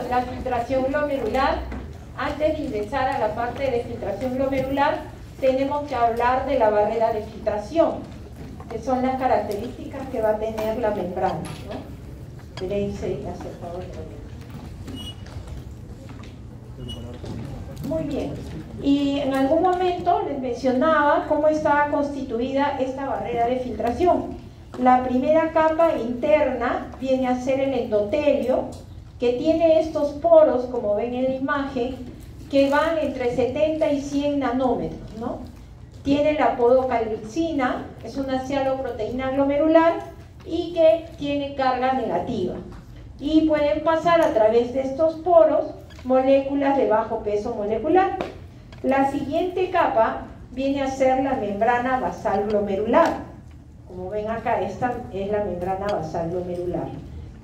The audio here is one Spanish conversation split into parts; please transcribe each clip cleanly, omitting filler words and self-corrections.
la filtración glomerular. Antes de ingresar a la parte de filtración glomerular, tenemos que hablar de la barrera de filtración, que son las características que va a tener la membrana, ¿no? Veréis, hacer favor. Muy bien. Y en algún momento les mencionaba cómo estaba constituida esta barrera de filtración. La primera capa interna viene a ser el endotelio, que tiene estos poros, como ven en la imagen, que van entre 70 y 100 nanómetros, ¿no? Tiene la podocalcicina, es una cialoproteína glomerular y que tiene carga negativa. Y pueden pasar a través de estos poros moléculas de bajo peso molecular. La siguiente capa viene a ser la membrana basal glomerular. Como ven acá, esta es la membrana basal glomerular,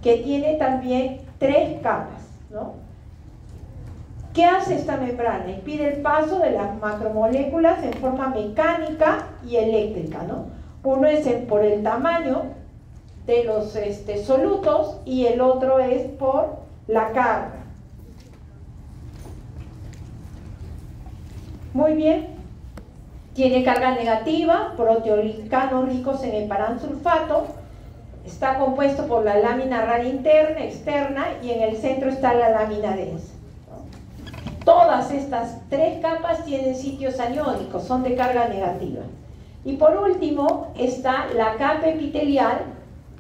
que tiene también 3 capas, ¿no? ¿Qué hace esta membrana? Impide el paso de las macromoléculas en forma mecánica y eléctrica, ¿no? Uno es por el tamaño de los solutos y el otro es por la carga. Muy bien. Tiene carga negativa, proteoglicanos ricos en heparansulfato. Está compuesto por la lámina rara interna, externa, y en el centro está la lámina densa, ¿no? Todas estas 3 capas tienen sitios aniónicos, son de carga negativa. Y por último está la capa epitelial,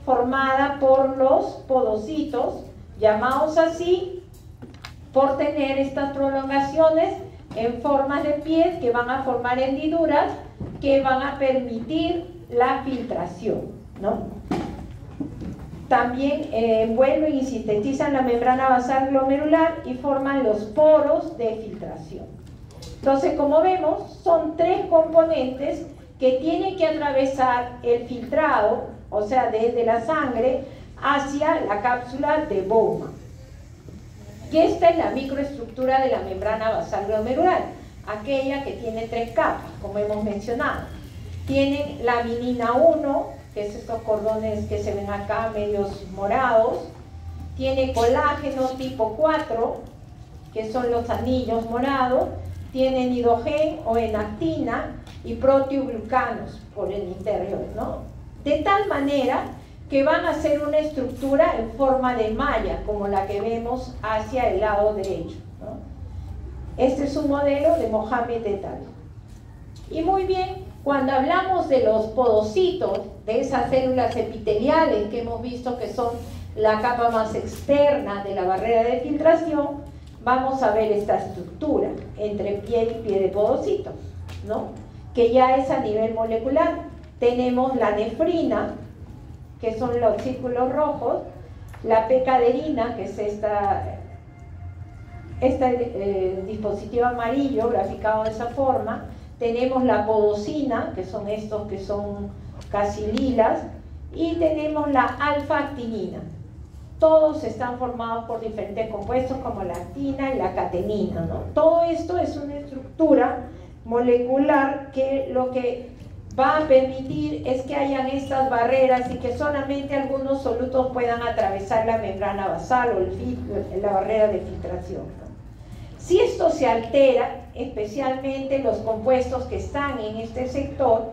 formada por los podocitos, llamados así por tener estas prolongaciones en formas de pies que van a formar hendiduras que van a permitir la filtración, ¿no? También envuelven y sintetizan la membrana basal glomerular y forman los poros de filtración. Entonces, como vemos, son 3 componentes que tienen que atravesar el filtrado, o sea, desde la sangre hacia la cápsula de Bowman. Y esta es la microestructura de la membrana basal glomerular, aquella que tiene 3 capas, como hemos mencionado. Tienen laminina 1, que es estos cordones que se ven acá medios morados. Tiene colágeno tipo 4, que son los anillos morados. Tiene nidogén o enactina y proteoglucanos por el interior, ¿no? De tal manera que van a ser una estructura en forma de malla, como la que vemos hacia el lado derecho, ¿no? Este es un modelo de Mohamed et al. Y muy bien, cuando hablamos de los podocitos, de esas células epiteliales que hemos visto que son la capa más externa de la barrera de filtración, vamos a ver esta estructura entre pie y pie de podocito, ¿no? Que ya es a nivel molecular. Tenemos la nefrina, que son los círculos rojos, la pecaderina, que es este dispositivo amarillo graficado de esa forma. Tenemos la podocina, que son estos que son casi lilas, y tenemos la alfa-actinina. Todos están formados por diferentes compuestos como la actina y la catenina, ¿no? Todo esto es una estructura molecular que lo que va a permitir es que hayan estas barreras y que solamente algunos solutos puedan atravesar la membrana basal o la barrera de filtración, ¿no? Si esto se altera, especialmente los compuestos que están en este sector,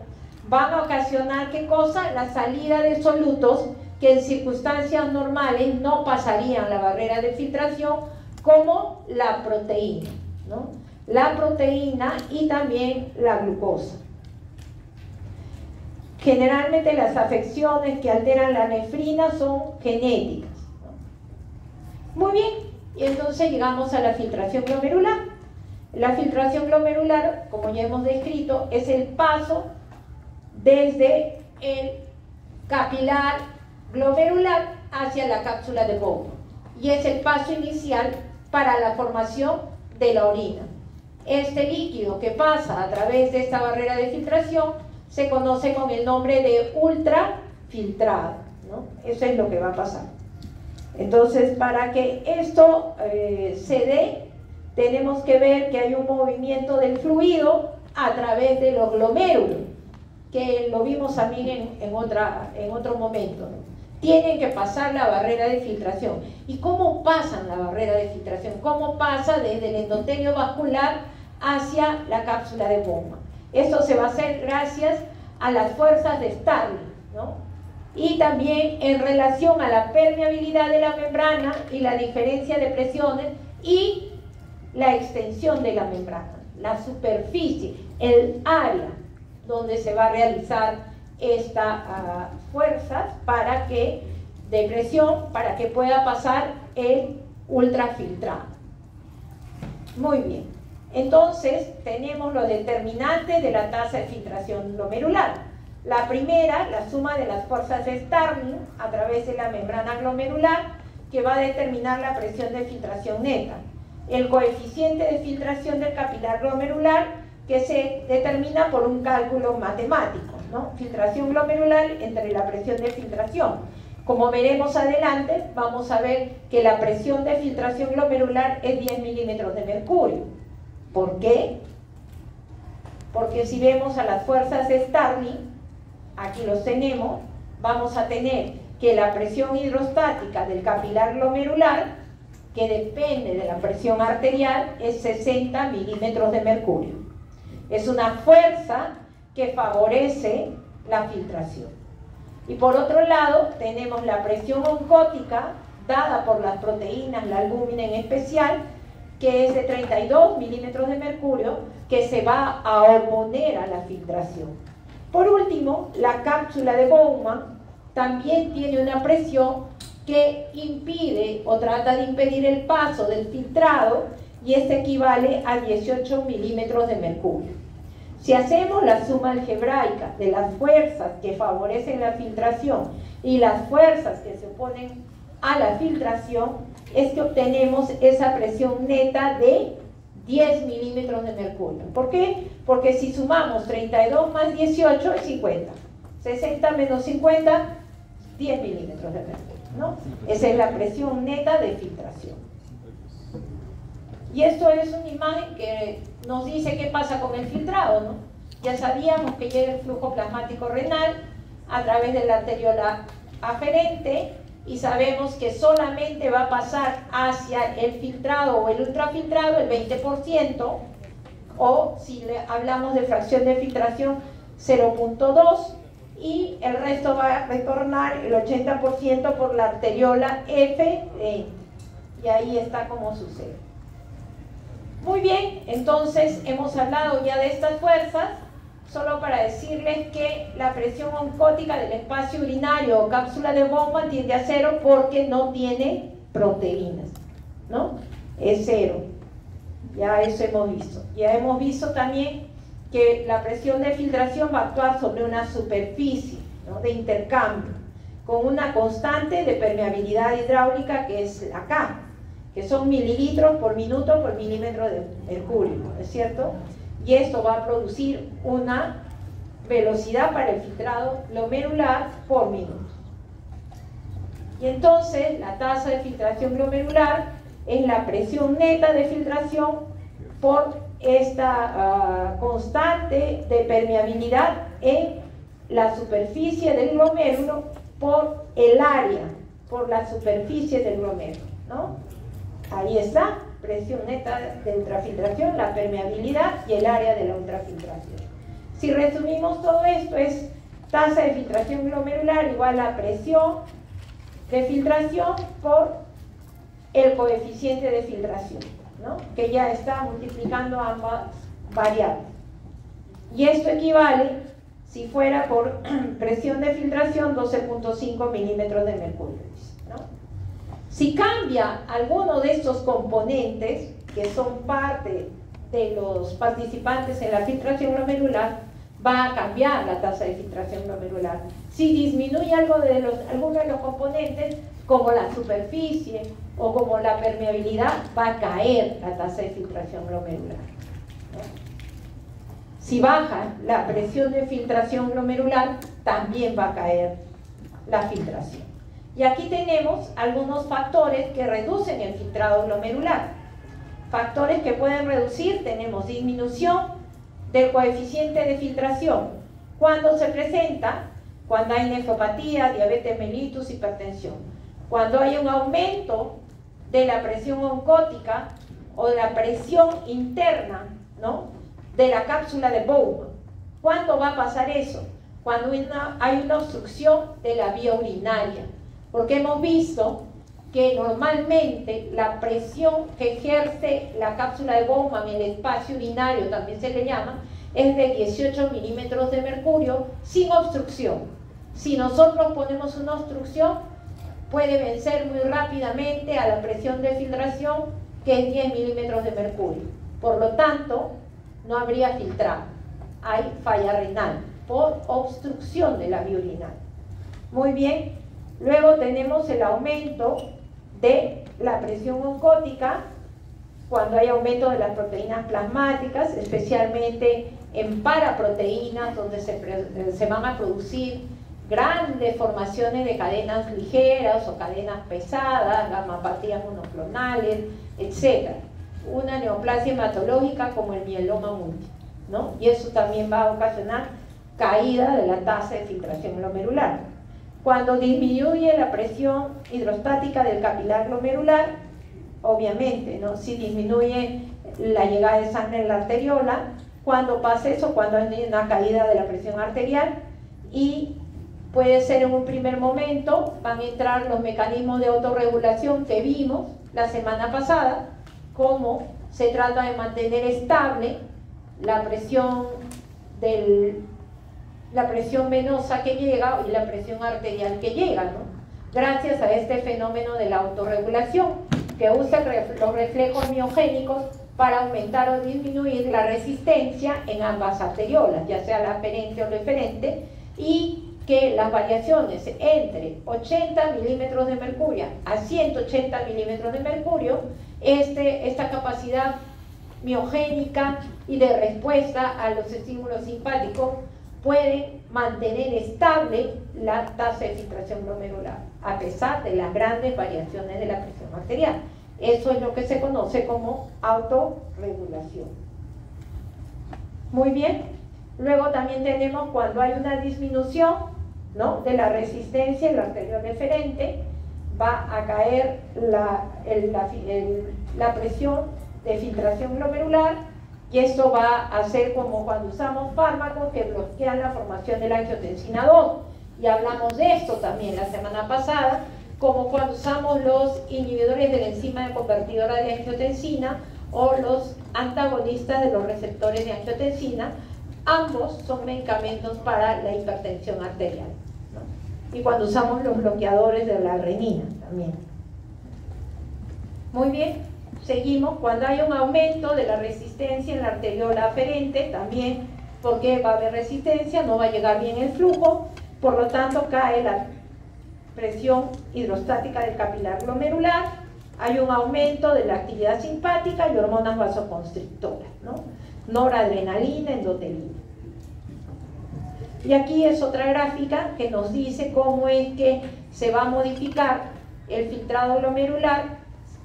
van a ocasionar, ¿qué cosa? La salida de solutos que en circunstancias normales no pasarían la barrera de filtración, como la proteína, ¿no? La proteína y también la glucosa. Generalmente las afecciones que alteran la nefrina son genéticas, ¿no? Muy bien, y entonces llegamos a la filtración glomerular. La filtración glomerular, como ya hemos descrito, es el paso desde el capilar glomerular hacia la cápsula de Bowman, y es el paso inicial para la formación de la orina. Este líquido que pasa a través de esta barrera de filtración se conoce con el nombre de ultrafiltrado, ¿no? Eso es lo que va a pasar. Entonces, para que esto se dé, tenemos que ver que hay un movimiento del fluido a través de los glomérulos, que lo vimos también en otro momento, ¿no? tienen que pasar la barrera de filtración. ¿Y cómo pasan la barrera de filtración? ¿Cómo pasa desde el endotelio vascular hacia la cápsula de Bowman? Esto se va a hacer gracias a las fuerzas de Starling, ¿no? Y también en relación a la permeabilidad de la membrana y la diferencia de presiones y la extensión de la membrana, la superficie, el área donde se va a realizar estas fuerzas para que, de presión, para que pueda pasar el ultrafiltrado. Muy bien, entonces tenemos los determinantes de la tasa de filtración glomerular. La primera, la suma de las fuerzas de Starling a través de la membrana glomerular, que va a determinar la presión de filtración neta. El coeficiente de filtración del capilar glomerular, que se determina por un cálculo matemático, ¿no? Filtración glomerular entre la presión de filtración. Como veremos adelante, vamos a ver que la presión de filtración glomerular es 10 milímetros de mercurio. ¿Por qué? Porque si vemos a las fuerzas de Starling, aquí los tenemos, vamos a tener que la presión hidrostática del capilar glomerular, que depende de la presión arterial, es 60 milímetros de mercurio. Es una fuerza que favorece la filtración. Y por otro lado, tenemos la presión oncótica dada por las proteínas, la albúmina en especial, que es de 32 milímetros de mercurio, que se va a oponer a la filtración. Por último, la cápsula de Bowman también tiene una presión que impide o trata de impedir el paso del filtrado, y este equivale a 18 milímetros de mercurio. Si hacemos la suma algebraica de las fuerzas que favorecen la filtración y las fuerzas que se oponen a la filtración, es que obtenemos esa presión neta de 10 milímetros de mercurio. ¿Por qué? Porque si sumamos 32 más 18 es 50. 60 menos 50, 10 milímetros de mercurio, ¿no? Esa es la presión neta de filtración. Y esto es una imagen que nos dice qué pasa con el filtrado, ¿no? Ya sabíamos que llega el flujo plasmático renal a través de la arteriola aferente, y sabemos que solamente va a pasar hacia el filtrado o el ultrafiltrado el 20%, o si hablamos de fracción de filtración 0.2, y el resto va a retornar el 80% por la arteriola F, y ahí está como sucede. Muy bien, entonces hemos hablado ya de estas fuerzas, solo para decirles que la presión oncótica del espacio urinario o cápsula de Bowman tiende a 0 porque no tiene proteínas, ¿no? Es 0. Ya eso hemos visto. Ya hemos visto también que la presión de filtración va a actuar sobre una superficie, ¿no?, de intercambio, con una constante de permeabilidad hidráulica que es la K, que son mililitros por minuto por milímetro de mercurio, ¿no es cierto? Y esto va a producir una velocidad para el filtrado glomerular por minuto. Y entonces la tasa de filtración glomerular es la presión neta de filtración por esta constante de permeabilidad en la superficie del glomérulo por el área, por la superficie del glomérulo, ¿no? Ahí está, presión neta de ultrafiltración, la permeabilidad y el área de la ultrafiltración. Si resumimos todo esto, es tasa de filtración glomerular igual a presión de filtración por el coeficiente de filtración, ¿no?, que ya está multiplicando ambas variables. Y esto equivale, si fuera por presión de filtración, 12.5 milímetros de mercurio, ¿no? Si cambia alguno de estos componentes, que son parte de los participantes en la filtración glomerular, va a cambiar la tasa de filtración glomerular. Si disminuye alguno de los componentes, como la superficie o como la permeabilidad, va a caer la tasa de filtración glomerular, ¿no? Si baja la presión de filtración glomerular, también va a caer la filtración. Y aquí tenemos algunos factores que reducen el filtrado glomerular. Factores que pueden reducir, tenemos disminución del coeficiente de filtración. ¿Cuándo se presenta? cuando hay nefropatía, diabetes mellitus, hipertensión. Cuando hay un aumento de la presión oncótica o de la presión interna, ¿no?, de la cápsula de Bowman. ¿Cuándo va a pasar eso? Cuando hay una obstrucción de la vía urinaria, porque hemos visto que normalmente la presión que ejerce la cápsula de Bowman en el espacio urinario, también se le llama, es de 18 milímetros de mercurio sin obstrucción. Si nosotros ponemos una obstrucción, puede vencer muy rápidamente a la presión de filtración, que es 10 milímetros de mercurio. Por lo tanto, no habría filtrado. Hay falla renal por obstrucción de la vía urinaria. Muy bien. Luego tenemos el aumento de la presión oncótica cuando hay aumento de las proteínas plasmáticas, especialmente en paraproteínas, donde se van a producir grandes formaciones de cadenas ligeras o cadenas pesadas, gamopatías monoclonales, etc. Una neoplasia hematológica como el mieloma múltiple, ¿no? Y eso también va a ocasionar caída de la tasa de filtración glomerular. Cuando disminuye la presión hidrostática del capilar glomerular, obviamente, ¿no?, si disminuye la llegada de sangre en la arteriola. Cuando pasa eso, cuando hay una caída de la presión arterial, y puede ser en un primer momento, van a entrar los mecanismos de autorregulación que vimos la semana pasada, cómo se trata de mantener estable la presión venosa que llega y la presión arterial que llega, ¿no?, gracias a este fenómeno de la autorregulación, que usa los reflejos miogénicos para aumentar o disminuir la resistencia en ambas arteriolas, ya sea la aferente o la eferente, y que las variaciones entre 80 milímetros de mercurio a 180 milímetros de mercurio, esta capacidad miogénica y de respuesta a los estímulos simpáticos puede mantener estable la tasa de filtración glomerular, a pesar de las grandes variaciones de la presión arterial. Eso es lo que se conoce como autorregulación. Muy bien. Luego también tenemos cuando hay una disminución, ¿no?, de la resistencia en la arteriola eferente, va a caer la presión de filtración glomerular, y esto va a ser como cuando usamos fármacos que bloquean la formación de la angiotensina 2, y hablamos de esto también la semana pasada, como cuando usamos los inhibidores de la enzima de convertidora de angiotensina o los antagonistas de los receptores de angiotensina. Ambos son medicamentos para la hipertensión arterial, ¿no? Y cuando usamos los bloqueadores de la renina también. Muy bien, seguimos. Cuando hay un aumento de la resistencia en la arteriola aferente, también, porque va a haber resistencia, no va a llegar bien el flujo, por lo tanto cae la presión hidrostática del capilar glomerular, hay un aumento de la actividad simpática y hormonas vasoconstrictoras, ¿no?, noradrenalina, endotelina. Y aquí es otra gráfica que nos dice cómo es que se va a modificar el filtrado glomerular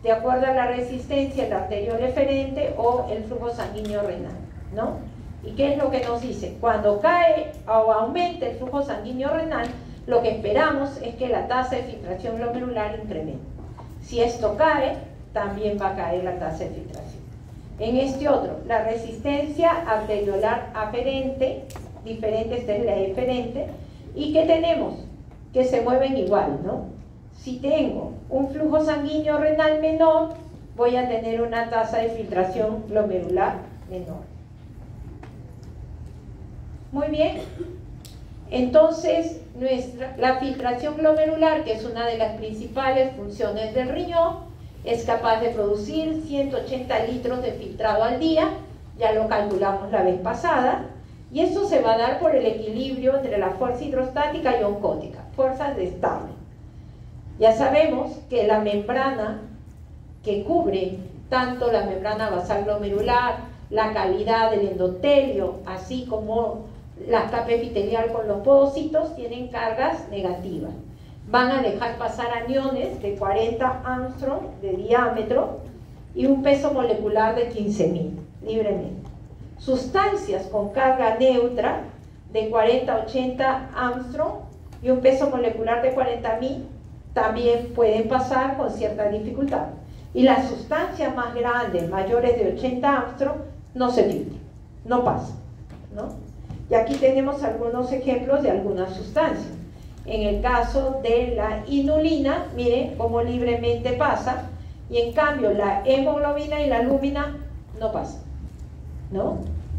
de acuerdo a la resistencia en la arteriola eferente o el flujo sanguíneo renal, ¿no? ¿Y qué es lo que nos dice? Cuando cae o aumenta el flujo sanguíneo renal, lo que esperamos es que la tasa de filtración glomerular incremente. Si esto cae, también va a caer la tasa de filtración. En este otro, la resistencia arteriolar aferente, diferente, esta es la eferente, y que tenemos que se mueven igual, ¿no? Si tengo un flujo sanguíneo renal menor, voy a tener una tasa de filtración glomerular menor. Muy bien. Entonces, la filtración glomerular, que es una de las principales funciones del riñón, es capaz de producir 180 litros de filtrado al día, ya lo calculamos la vez pasada, y eso se va a dar por el equilibrio entre la fuerza hidrostática y oncótica, fuerzas de estable. Ya sabemos que la membrana que cubre tanto la membrana basal glomerular, la cavidad del endotelio, así como la capa epitelial con los podocitos, tienen cargas negativas. Van a dejar pasar aniones de 40 Armstrong de diámetro y un peso molecular de 15.000 libremente. Sustancias con carga neutra de 40 a 80 Armstrong y un peso molecular de 40.000 también pueden pasar con cierta dificultad. Y las sustancias más grandes, mayores de 80 Armstrong, no se filtran, no pasan, ¿no? Y aquí tenemos algunos ejemplos de algunas sustancias. En el caso de la inulina, miren cómo libremente pasa, y en cambio la hemoglobina y la albúmina no pasan, ¿no?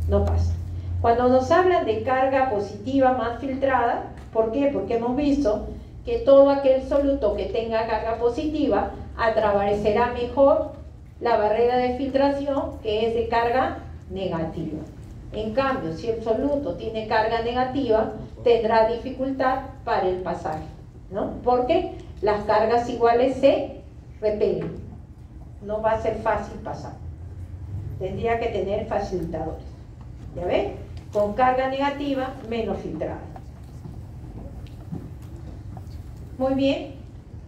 No pasan. Cuando nos hablan de carga positiva más filtrada, ¿por qué? Porque hemos visto que todo aquel soluto que tenga carga positiva atravesará mejor la barrera de filtración, que es de carga negativa. En cambio, si el soluto tiene carga negativa, tendrá dificultad para el pasaje, ¿no? Porque las cargas iguales se repelen. No va a ser fácil pasar. Tendría que tener facilitadores. ¿Ya ven? Con carga negativa, menos filtrada. Muy bien.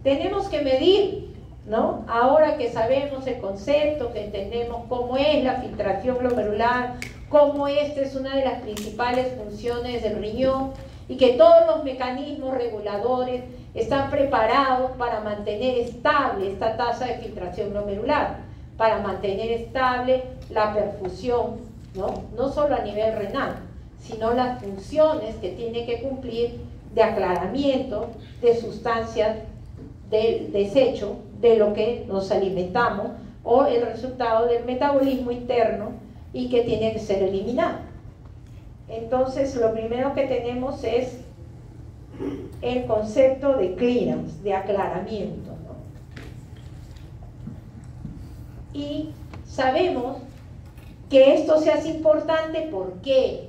Tenemos que medir, ¿no? Ahora que sabemos el concepto, que entendemos cómo es la filtración glomerular, cómo esta es una de las principales funciones del riñón y que todos los mecanismos reguladores están preparados para mantener estable esta tasa de filtración glomerular, para mantener estable la perfusión, ¿no? No solo a nivel renal, sino las funciones que tiene que cumplir de aclaramiento de sustancias del desecho de lo que nos alimentamos o el resultado del metabolismo interno y que tiene que ser eliminado. Entonces, lo primero que tenemos es el concepto de clearance, de aclaramiento, ¿no? Y sabemos que esto se hace importante, ¿por qué?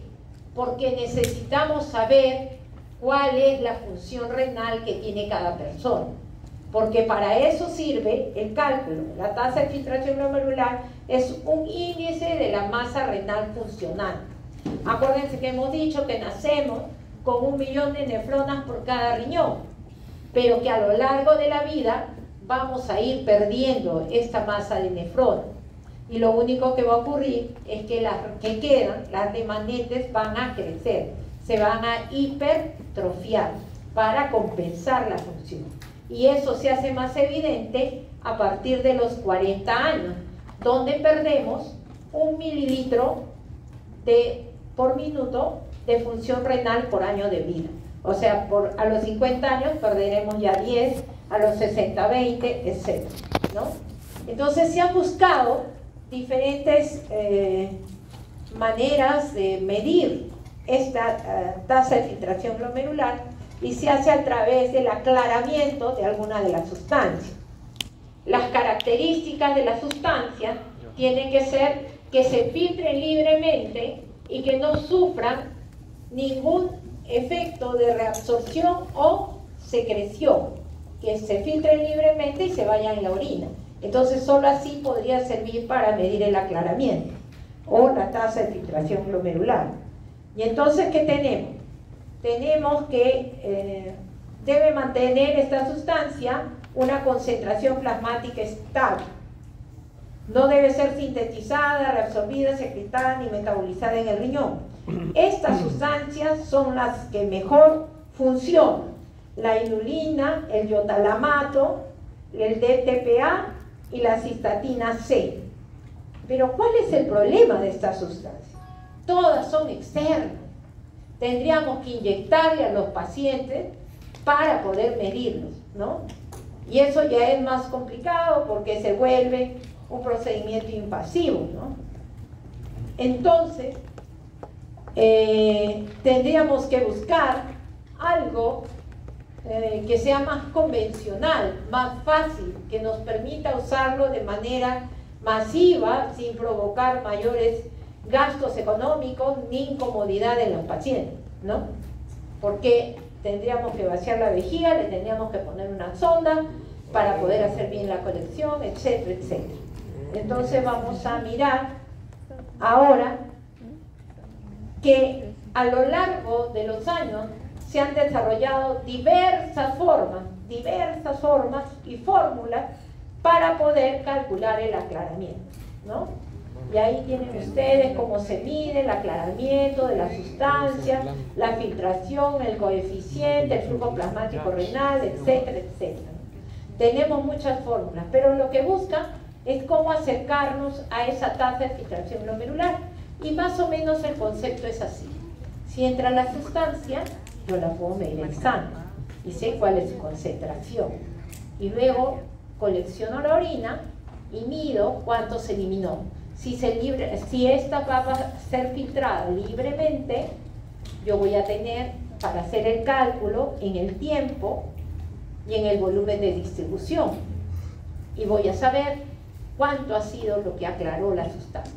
Porque necesitamos saber cuál es la función renal que tiene cada persona. Porque para eso sirve el cálculo. La tasa de filtración glomerular es un índice de la masa renal funcional. Acuérdense que hemos dicho que nacemos con 1 millón de nefronas por cada riñón, pero que a lo largo de la vida vamos a ir perdiendo esta masa de nefronas. Y lo único que va a ocurrir es que las que quedan, las remanentes, van a crecer, se van a hipertrofiar para compensar la función. Y eso se hace más evidente a partir de los 40 años, donde perdemos 1 mililitro por minuto de función renal por año de vida. O sea, a los 50 años perderemos ya 10, a los 60, 20, etc., ¿no? Entonces se han buscado diferentes maneras de medir esta tasa de filtración glomerular y se hace a través del aclaramiento de alguna de las sustancias. Las características de la sustancia tienen que ser que se filtren libremente y que no sufran ningún efecto de reabsorción o secreción, que se filtren libremente y se vayan en la orina. Entonces solo así podría servir para medir el aclaramiento o la tasa de filtración glomerular. Y entonces, ¿qué tenemos? Tenemos que debe mantener esta sustancia una concentración plasmática estable. No debe ser sintetizada, reabsorbida, secretada ni metabolizada en el riñón. Estas sustancias son las que mejor funcionan: la inulina, el iotalamato, el DTPA y la cistatina C. Pero ¿cuál es el problema de estas sustancias? Todas son externas. Tendríamos que inyectarle a los pacientes para poder medirlos, ¿no? Y eso ya es más complicado porque se vuelve un procedimiento invasivo, ¿no? Entonces, tendríamos que buscar algo que sea más convencional, más fácil, que nos permita usarlo de manera masiva sin provocar mayores gastos económicos ni incomodidad en los pacientes, ¿no? Porque tendríamos que vaciar la vejiga, le tendríamos que poner una sonda para poder hacer bien la colección, etcétera, etcétera. Entonces vamos a mirar ahora que a lo largo de los años se han desarrollado diversas formas y fórmulas para poder calcular el aclaramiento, ¿no? Y ahí tienen ustedes cómo se mide el aclaramiento de la sustancia, la filtración, el coeficiente, el flujo plasmático renal, etcétera, etcétera. Tenemos muchas fórmulas, pero lo que busca es cómo acercarnos a esa tasa de filtración glomerular. Y más o menos el concepto es así. Si entra la sustancia, yo la puedo medir en sangre y sé cuál es su concentración. Y luego colecciono la orina y mido cuánto se eliminó. Si esta va a ser filtrada libremente, yo voy a tener para hacer el cálculo en el tiempo y en el volumen de distribución. Y voy a saber cuánto ha sido lo que aclaró la sustancia,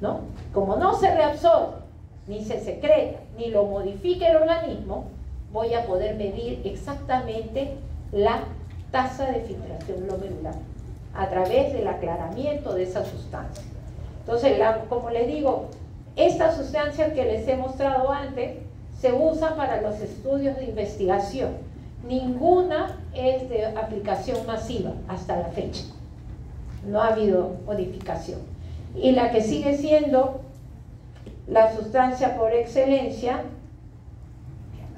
¿no? Como no se reabsorbe, ni se secreta, ni lo modifica el organismo, voy a poder medir exactamente la tasa de filtración glomerular a través del aclaramiento de esa sustancia. Entonces, como les digo, estas sustancias que les he mostrado antes se usan para los estudios de investigación. Ninguna es de aplicación masiva hasta la fecha. No ha habido modificación. Y la que sigue siendo la sustancia por excelencia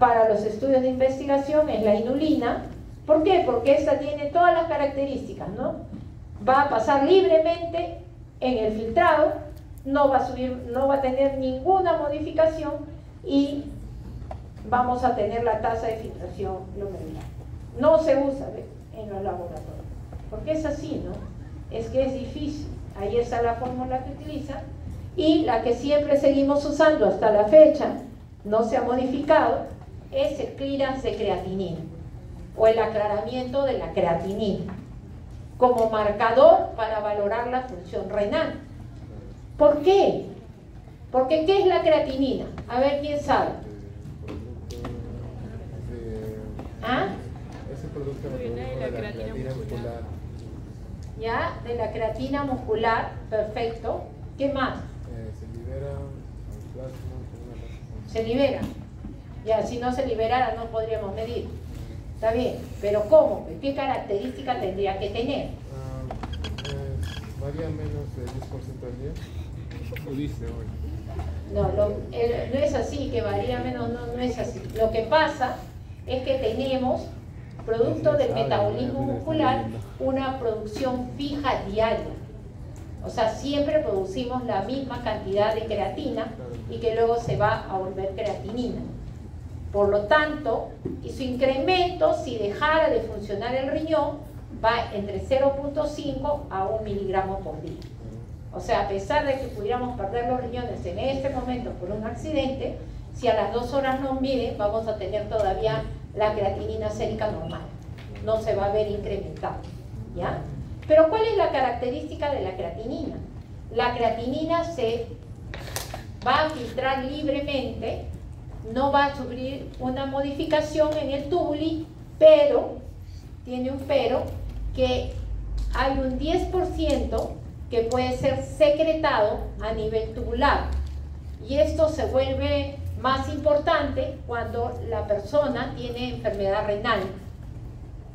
para los estudios de investigación es la inulina. ¿Por qué? Porque esta tiene todas las características, ¿no? Va a pasar libremente en el filtrado, no va a tener ninguna modificación y vamos a tener la tasa de filtración glomerular. No se usa en los laboratorios, porque es así, ¿no? Es que es difícil. Ahí está la fórmula que utiliza y la que siempre seguimos usando hasta la fecha, no se ha modificado, es el clearance de creatinina o el aclaramiento de la creatinina como marcador para valorar la función renal. ¿Por qué? Porque ¿qué es la creatinina? A ver, ¿quién sabe? ¿Ah? Es el producto de la creatina muscular. Ya, de la creatina muscular, perfecto. ¿Qué más? Se libera al plasma. Se libera. Ya, si no se liberara no podríamos medir. Está bien, pero ¿cómo? ¿Qué característica tendría que tener? Varía menos del 10% al día. Lo dice hoy. No, no es así, que varía menos, no es así. Lo que pasa es que tenemos, producto del metabolismo muscular, una producción fija diaria. O sea, siempre producimos la misma cantidad de creatina y que luego se va a volver creatinina. Por lo tanto, y su incremento, si dejara de funcionar el riñón, va entre 0.5 a 1 miligramo por día. O sea, a pesar de que pudiéramos perder los riñones en este momento por un accidente, si a las 2 horas nos miden, vamos a tener todavía la creatinina sérica normal. No se va a ver incrementada, ¿ya? Pero ¿cuál es la característica de la creatinina? La creatinina se va a filtrar libremente, no va a sufrir una modificación en el tubuli, pero, tiene un pero, que hay un 10% que puede ser secretado a nivel tubular. Y esto se vuelve más importante cuando la persona tiene enfermedad renal,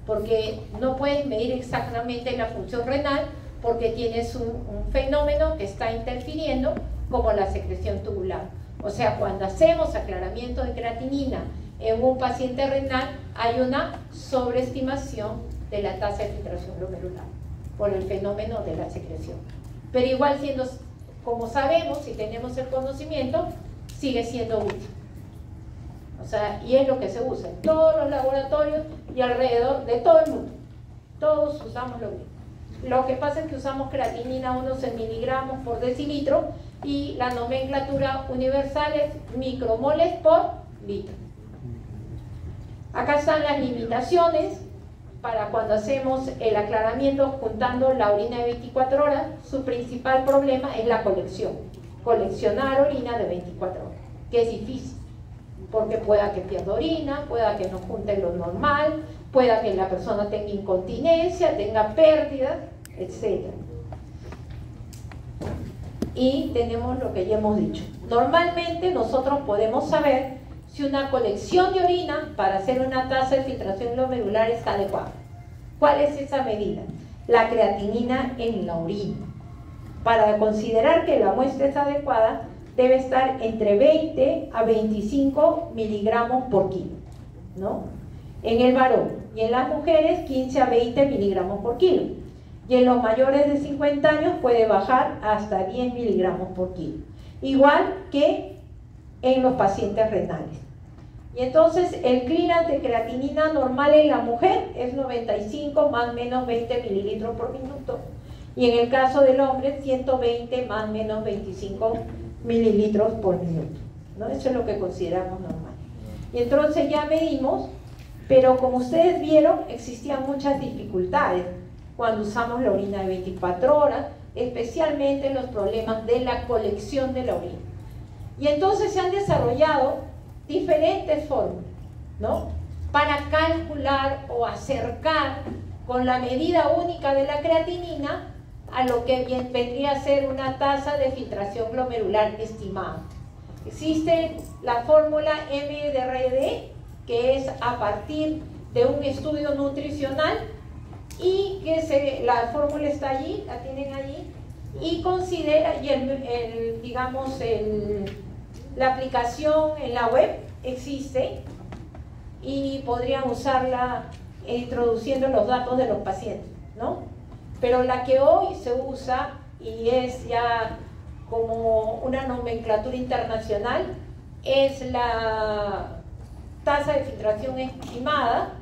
porque no puedes medir exactamente la función renal porque tienes un fenómeno que está interfiriendo como la secreción tubular. O sea, cuando hacemos aclaramiento de creatinina en un paciente renal, hay una sobreestimación de la tasa de filtración glomerular por el fenómeno de la secreción. Pero igual siendo, como sabemos, si tenemos el conocimiento, sigue siendo útil. O sea, y es lo que se usa en todos los laboratorios y alrededor de todo el mundo. Todos usamos lo mismo. Lo que pasa es que usamos creatinina unos en miligramos por decilitro y la nomenclatura universal es micromoles por litro. Acá están las limitaciones para cuando hacemos el aclaramiento juntando la orina de 24 horas. Su principal problema es la colección. Coleccionar orina de 24 horas, que es difícil, porque pueda que pierda orina, pueda que no junte lo normal, pueda que la persona tenga incontinencia, tenga pérdidas, etc. Y tenemos lo que ya hemos dicho. Normalmente nosotros podemos saber si una colección de orina para hacer una tasa de filtración glomerular está adecuada. ¿Cuál es esa medida? La creatinina en la orina. para considerar que la muestra es adecuada, debe estar entre 20 a 25 miligramos por kilo, ¿no? En el varón, y en las mujeres 15 a 20 miligramos por kilo, y en los mayores de 50 años puede bajar hasta 10 miligramos por kilo, igual que en los pacientes renales. Y entonces el clearance de creatinina normal en la mujer es 95 más o menos 20 mililitros por minuto, y en el caso del hombre 120 más o menos 25 mililitros por minuto, ¿no? Eso es lo que consideramos normal. Y entonces ya medimos, pero como ustedes vieron, existían muchas dificultades cuando usamos la orina de 24 horas, especialmente los problemas de la colección de la orina. Y entonces se han desarrollado diferentes fórmulas, ¿no?, para calcular o acercar con la medida única de la creatinina a lo que vendría a ser una tasa de filtración glomerular estimada. Existe la fórmula MDRD, que es a partir de un estudio nutricional, y que la fórmula está allí, la tienen allí, y considera, y la aplicación en la web existe, y podrían usarla introduciendo los datos de los pacientes, ¿no? Pero la que hoy se usa, y es ya como una nomenclatura internacional, es la tasa de filtración estimada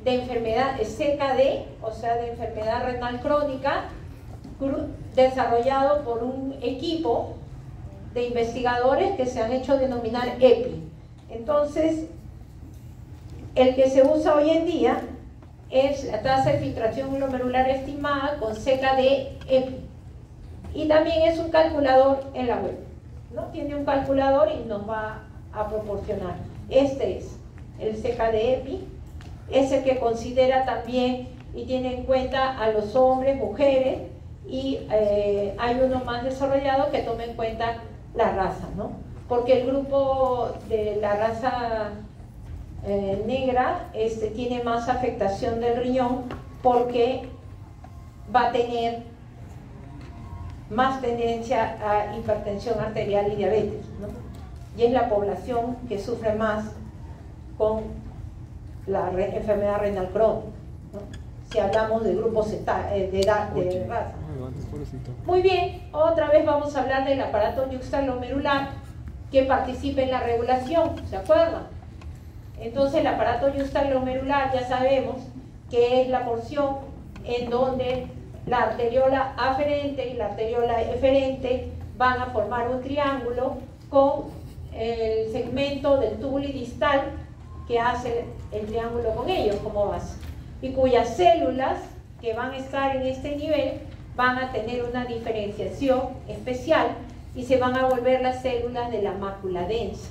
de enfermedad CKD, o sea, de enfermedad renal crónica, desarrollado por un equipo de investigadores que se han hecho denominar EPI. Entonces, el que se usa hoy en día es la tasa de filtración glomerular estimada con CKD-EPI, y también es un calculador en la web, ¿no? Tiene un calculador y nos va a proporcionar. Este es el CKD-EPI, es el que considera también y tiene en cuenta a los hombres, mujeres, y hay uno más desarrollado que toma en cuenta la raza, ¿no? Porque el grupo de la raza negra tiene más afectación del riñón, porque va a tener más tendencia a hipertensión arterial y diabetes, ¿no? Y es la población que sufre más con la enfermedad renal crónica, ¿no?, si hablamos de grupos de edad, de raza. Muy bien, otra vez vamos a hablar del aparato yuxtaglomerular que participa en la regulación, ¿se acuerdan? Entonces el aparato yuxtaglomerular ya sabemos que es la porción en donde la arteriola aferente y la arteriola eferente van a formar un triángulo con el segmento del túbulo distal que hace el triángulo con ellos como base, y cuyas células que van a estar en este nivel van a tener una diferenciación especial y se van a volver las células de la mácula densa,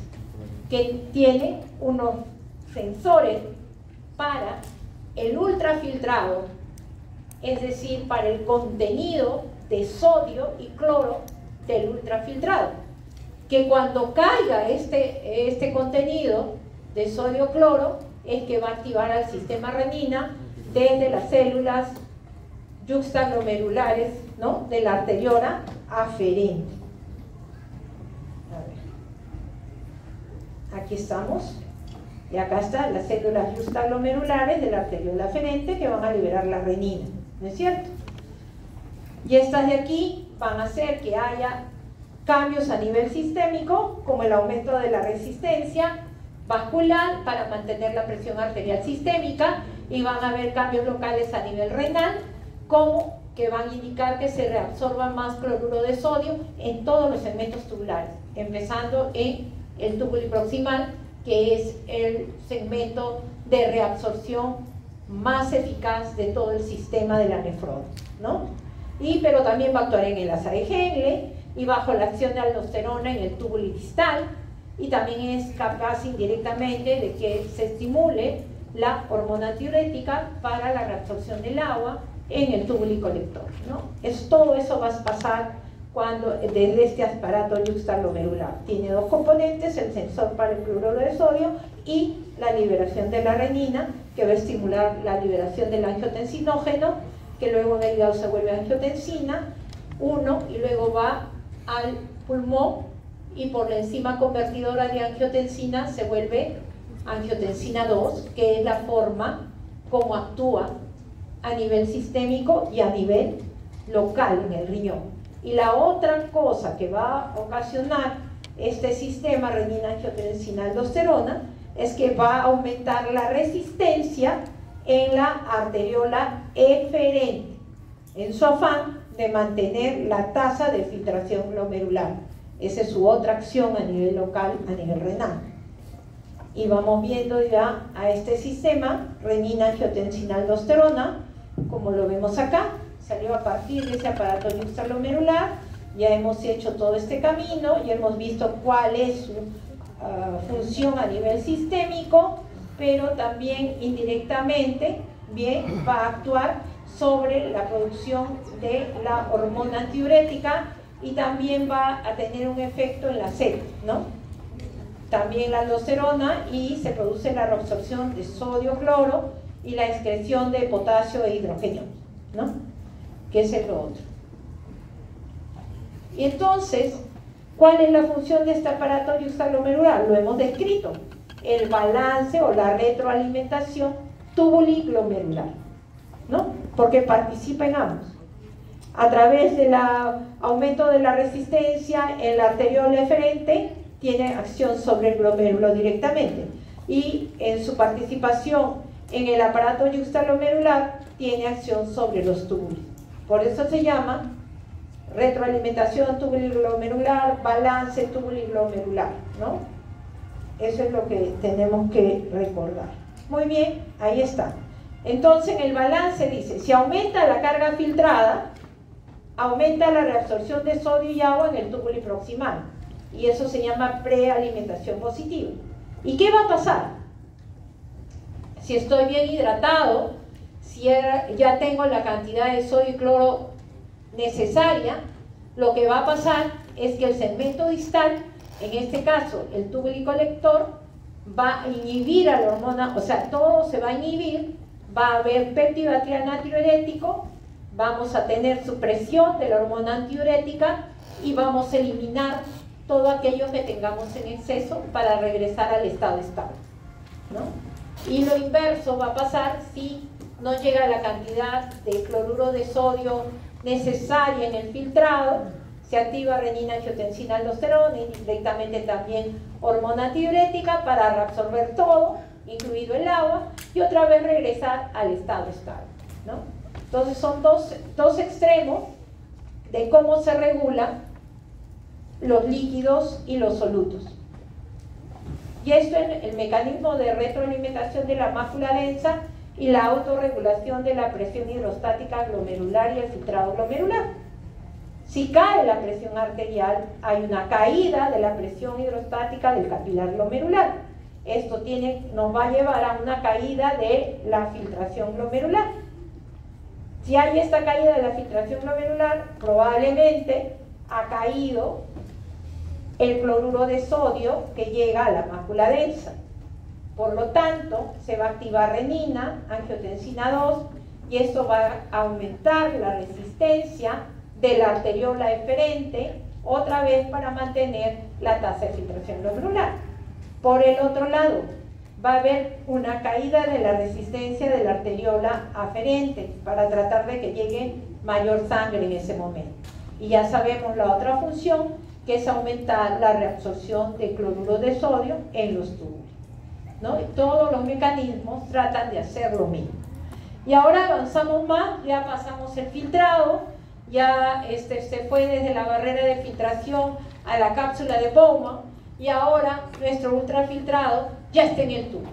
que tienen unos sensores para el ultrafiltrado, es decir, para el contenido de sodio y cloro del ultrafiltrado, que cuando caiga este contenido de sodio-cloro es que va a activar al sistema renina desde las células yuxtaglomerulares, ¿no?, de la arteriola aferente. A ver. Aquí estamos, y acá están las células yuxtaglomerulares de la arteriola aferente que van a liberar la renina, ¿no es cierto? Y estas de aquí van a hacer que haya cambios a nivel sistémico, como el aumento de la resistencia vascular para mantener la presión arterial sistémica, y van a haber cambios locales a nivel renal, como que van a indicar que se reabsorba más cloruro de sodio en todos los segmentos tubulares, empezando en el túbulo proximal, que es el segmento de reabsorción más eficaz de todo el sistema de la nefrona, ¿no? Pero también va a actuar en el asa de Henle y bajo la acción de aldosterona en el túbulo distal, y también es capaz indirectamente de que se estimule la hormona diurética para la reabsorción del agua en el túbulo colector, ¿no? Todo eso va a pasar cuando desde este aparato yuxtaglomerular. Tiene dos componentes: el sensor para el cloruro de sodio y la liberación de la renina, que va a estimular la liberación del angiotensinógeno, que luego en el hígado se vuelve angiotensina, 1 y luego va al pulmón y por la enzima convertidora de angiotensina se vuelve angiotensina 2, que es la forma como actúa a nivel sistémico y a nivel local en el riñón. Y la otra cosa que va a ocasionar este sistema renina-angiotensina-aldosterona es que va a aumentar la resistencia en la arteriola eferente, en su afán de mantener la tasa de filtración glomerular. Esa es su otra acción a nivel local, a nivel renal. Y vamos viendo ya a este sistema renina-angiotensina-aldosterona, como lo vemos acá, salió a partir de ese aparato yuxtaglomerular. Ya hemos hecho todo este camino, ya hemos visto cuál es su función a nivel sistémico, pero también indirectamente, bien, va a actuar sobre la producción de la hormona antidiurética y también va a tener un efecto en la sed, ¿no? También la aldosterona, y se produce la reabsorción de sodio, cloro y la excreción de potasio e hidrógeno, ¿no? Que es el otro. Y entonces, ¿cuál es la función de este aparato yuxtaglomerular? Lo hemos descrito: el balance o la retroalimentación tubuliglomerular, ¿no? Porque participa en ambos. A través del aumento de la resistencia en la arteriola eferente, tiene acción sobre el glomérulo directamente, y en su participación en el aparato yuxtaglomerular tiene acción sobre los túbulos. Por eso se llama retroalimentación tubuliglomerular, balance tubuliglomerular, ¿no? Eso es lo que tenemos que recordar. Muy bien, ahí está. Entonces, en el balance dice: si aumenta la carga filtrada, aumenta la reabsorción de sodio y agua en el túbulo proximal, y eso se llama prealimentación positiva. ¿Y qué va a pasar? Si estoy bien hidratado, si ya tengo la cantidad de sodio y cloro necesaria, lo que va a pasar es que el segmento distal, en este caso el túbulo colector, va a inhibir a la hormona, o sea, todo se va a inhibir, va a haber péptido atrial natriurético, vamos a tener supresión de la hormona antidiurética y vamos a eliminar todo aquello que tengamos en exceso para regresar al estado estable, ¿no? Y lo inverso va a pasar si no llega la cantidad de cloruro de sodio necesaria en el filtrado, se activa renina-angiotensina-aldosterona y directamente también hormona antidiurética para reabsorber todo, incluido el agua, y otra vez regresar al estado estable, ¿no? Entonces son dos extremos de cómo se regulan los líquidos y los solutos. Y esto es el mecanismo de retroalimentación de la mácula densa y la autorregulación de la presión hidrostática glomerular y el filtrado glomerular. Si cae la presión arterial, hay una caída de la presión hidrostática del capilar glomerular. Esto nos va a llevar a una caída de la filtración glomerular. Si hay esta caída de la filtración glomerular, probablemente ha caído el cloruro de sodio que llega a la mácula densa. Por lo tanto, se va a activar renina, angiotensina 2, y esto va a aumentar la resistencia de la arteriola eferente, otra vez para mantener la tasa de filtración glomerular. Por el otro lado, va a haber una caída de la resistencia de la arteriola aferente para tratar de que llegue mayor sangre en ese momento. Y ya sabemos la otra función, que es aumentar la reabsorción de cloruro de sodio en los túbulos, ¿no? Y todos los mecanismos tratan de hacer lo mismo. Y ahora avanzamos más, ya pasamos el filtrado, ya se fue desde la barrera de filtración a la cápsula de Bowman, y ahora nuestro ultrafiltrado ya está en el túbulo,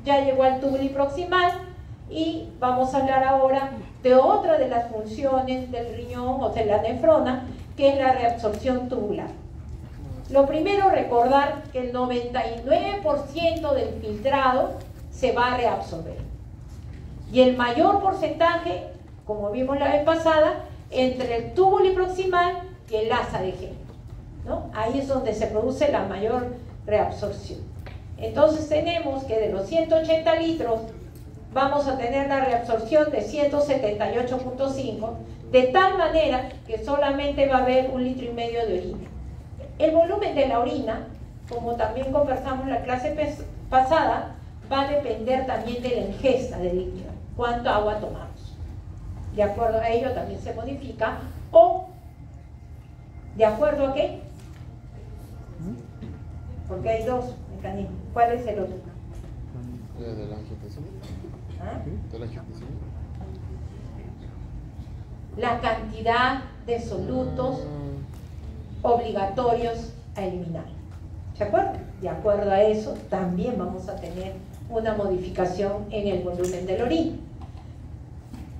ya llegó al túbulo proximal, y vamos a hablar ahora de otra de las funciones del riñón o de la nefrona, que es la reabsorción tubular. Lo primero, recordar que el 99% del filtrado se va a reabsorber, y el mayor porcentaje, como vimos la vez pasada, entre el túbulo proximal y el asa de Henle, ¿no? Ahí es donde se produce la mayor reabsorción. Entonces tenemos que de los 180 litros vamos a tener la reabsorción de 178.5, de tal manera que solamente va a haber 1,5 litros de orina. El volumen de la orina, como también conversamos en la clase pasada, va a depender también de la ingesta de líquido, cuánto agua tomamos. De acuerdo a ello también se modifica, o ¿de acuerdo a qué? Porque hay dos mecanismos. ¿Cuál es el otro? ¿De la angiotensión? ¿Ah? ¿De la angiotensión? La cantidad de solutos obligatorios a eliminar. ¿De acuerdo? De acuerdo a eso, también vamos a tener una modificación en el volumen del orina.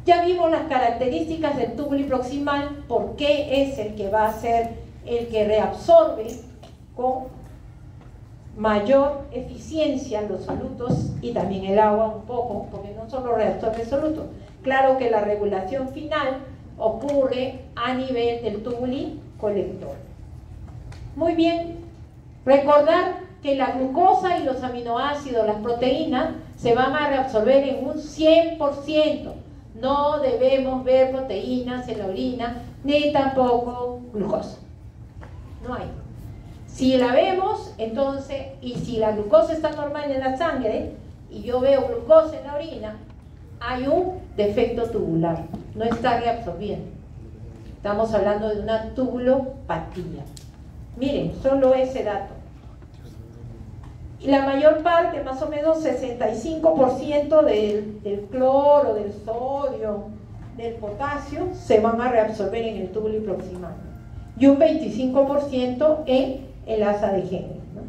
Ya vimos las características del túbulo proximal, por qué es el que va a ser el que reabsorbe con mayor eficiencia los solutos y también el agua un poco, porque no solo reabsorbe solutos. Claro que la regulación final ocurre a nivel del tubulín colector. Muy bien, recordar que la glucosa y los aminoácidos, las proteínas, se van a reabsorber en un 100%. No debemos ver proteínas en la orina, ni tampoco glucosa. No hay. Si la vemos, entonces, y si la glucosa está normal en la sangre, y yo veo glucosa en la orina, hay un defecto tubular, no está reabsorbiendo. Estamos hablando de una tubulopatía. Miren, solo ese dato. Y la mayor parte, más o menos 65% del cloro, del sodio, del potasio, se van a reabsorber en el túbulo proximal. Y un 25% en el asa de Henle, ¿no?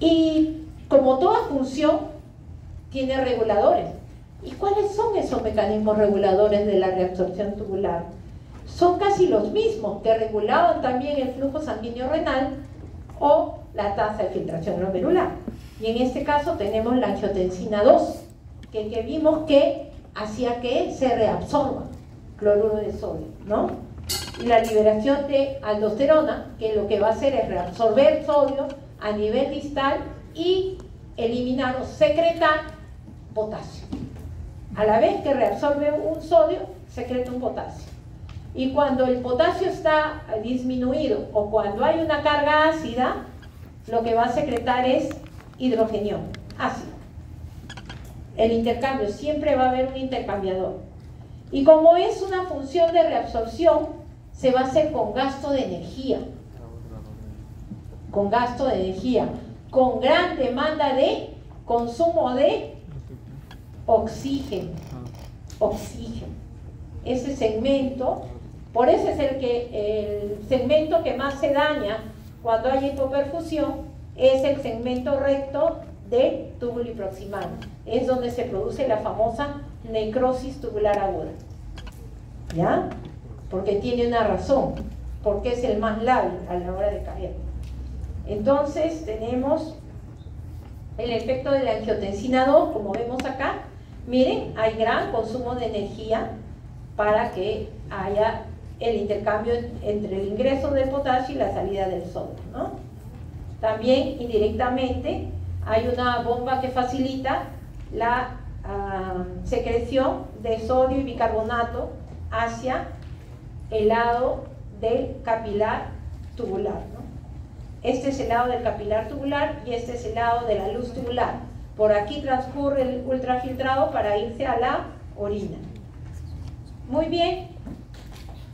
Y como toda función, tiene reguladores. ¿Y cuáles son esos mecanismos reguladores de la reabsorción tubular? Son casi los mismos que regulaban también el flujo sanguíneo renal o la tasa de filtración glomerular. Y en este caso tenemos la angiotensina 2, que vimos que hacía que se reabsorba cloruro de sodio, ¿no? Y la liberación de aldosterona, que lo que va a hacer es reabsorber sodio a nivel distal y eliminar o secretar potasio. A la vez que reabsorbe un sodio, secreta un potasio. Y cuando el potasio está disminuido o cuando hay una carga ácida, lo que va a secretar es hidrogenión ácido. El intercambio, siempre va a haber un intercambiador. Y como es una función de reabsorción, se va a hacer con gasto de energía. Con gasto de energía. Con gran demanda de consumo de oxígeno. Oxígeno. Ese segmento, por eso es el segmento que más se daña cuando hay hipoperfusión, es el segmento recto del túbulo proximal. Es donde se produce la famosa necrosis tubular aguda. ¿Ya? Porque tiene una razón, porque es el más lábil a la hora de caer. Entonces tenemos el efecto de la angiotensina 2, como vemos acá. Miren, hay gran consumo de energía para que haya el intercambio entre el ingreso del potasio y la salida del sodio, ¿no? También indirectamente hay una bomba que facilita la secreción de sodio y bicarbonato hacia el lado del capilar tubular, ¿no? Este es el lado del capilar tubular y este es el lado de la luz tubular. Por aquí transcurre el ultrafiltrado para irse a la orina. Muy bien.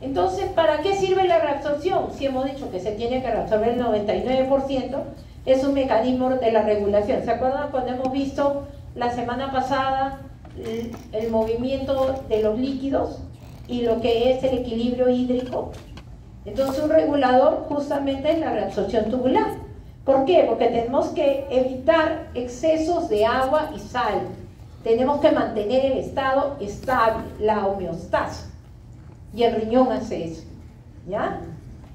Entonces, ¿para qué sirve la reabsorción? Si hemos dicho que se tiene que reabsorber el 99%, es un mecanismo de la regulación. ¿Se acuerdan cuando hemos visto la semana pasada el movimiento de los líquidos y lo que es el equilibrio hídrico? Entonces, un regulador justamente es la reabsorción tubular. ¿Por qué? Porque tenemos que evitar excesos de agua y sal. Tenemos que mantener el estado estable, la homeostasis. Y el riñón hace eso, ¿ya?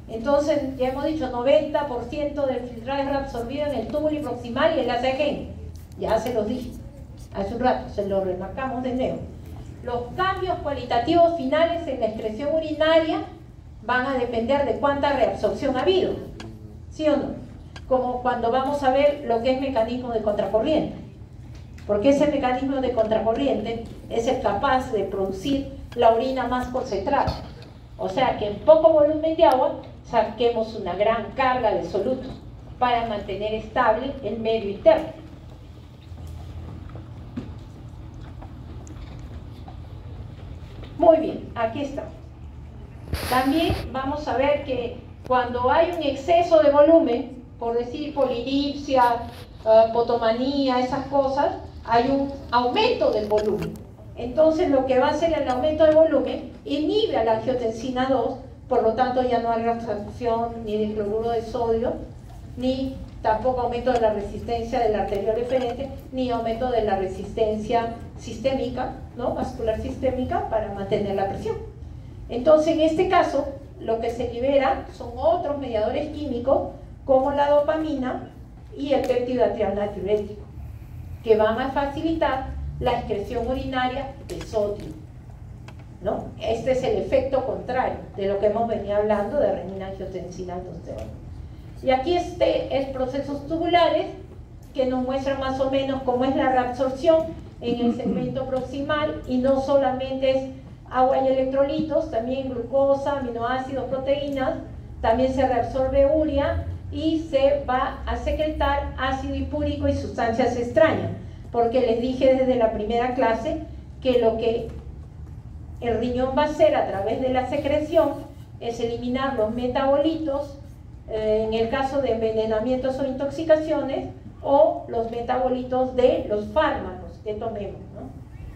Entonces, ya hemos dicho, 90% del filtrado es reabsorbido en el túbulo proximal y el asa de Henle. Ya se los dije hace un rato, se los remarcamos de nuevo. Los cambios cualitativos finales en la excreción urinaria van a depender de cuánta reabsorción ha habido, ¿sí o no? Como cuando vamos a ver lo que es mecanismo de contracorriente. porque ese mecanismo de contracorriente es el capaz de producir la orina más concentrada. O sea que en poco volumen de agua saquemos una gran carga de solutos para mantener estable el medio interno. Muy bien, aquí está. También vamos a ver que cuando hay un exceso de volumen, por decir polidipsia, potomanía, esas cosas, hay un aumento del volumen. Entonces lo que va a hacer el aumento de volumen inhibe a la angiotensina 2, por lo tanto ya no hay absorción ni de cloruro de sodio, ni tampoco aumento de la resistencia del arteriol eferente, ni aumento de la resistencia sistémica, ¿no? Vascular sistémica, para mantener la presión. Entonces en este caso lo que se libera son otros mediadores químicos como la dopamina y el péptido atrial natriurético, que van a facilitar la excreción urinaria de sodio, ¿no? Este es el efecto contrario de lo que hemos venido hablando de renina-angiotensina aldosterona. Y aquí es procesos tubulares que nos muestran más o menos cómo es la reabsorción en el segmento proximal, y no solamente es agua y electrolitos, también glucosa, aminoácidos, proteínas, también se reabsorbe urea y se va a secretar ácido hipúrico y sustancias extrañas, porque les dije desde la primera clase que lo que el riñón va a hacer a través de la secreción es eliminar los metabolitos, en el caso de envenenamientos o intoxicaciones, o los metabolitos de los fármacos que tomemos,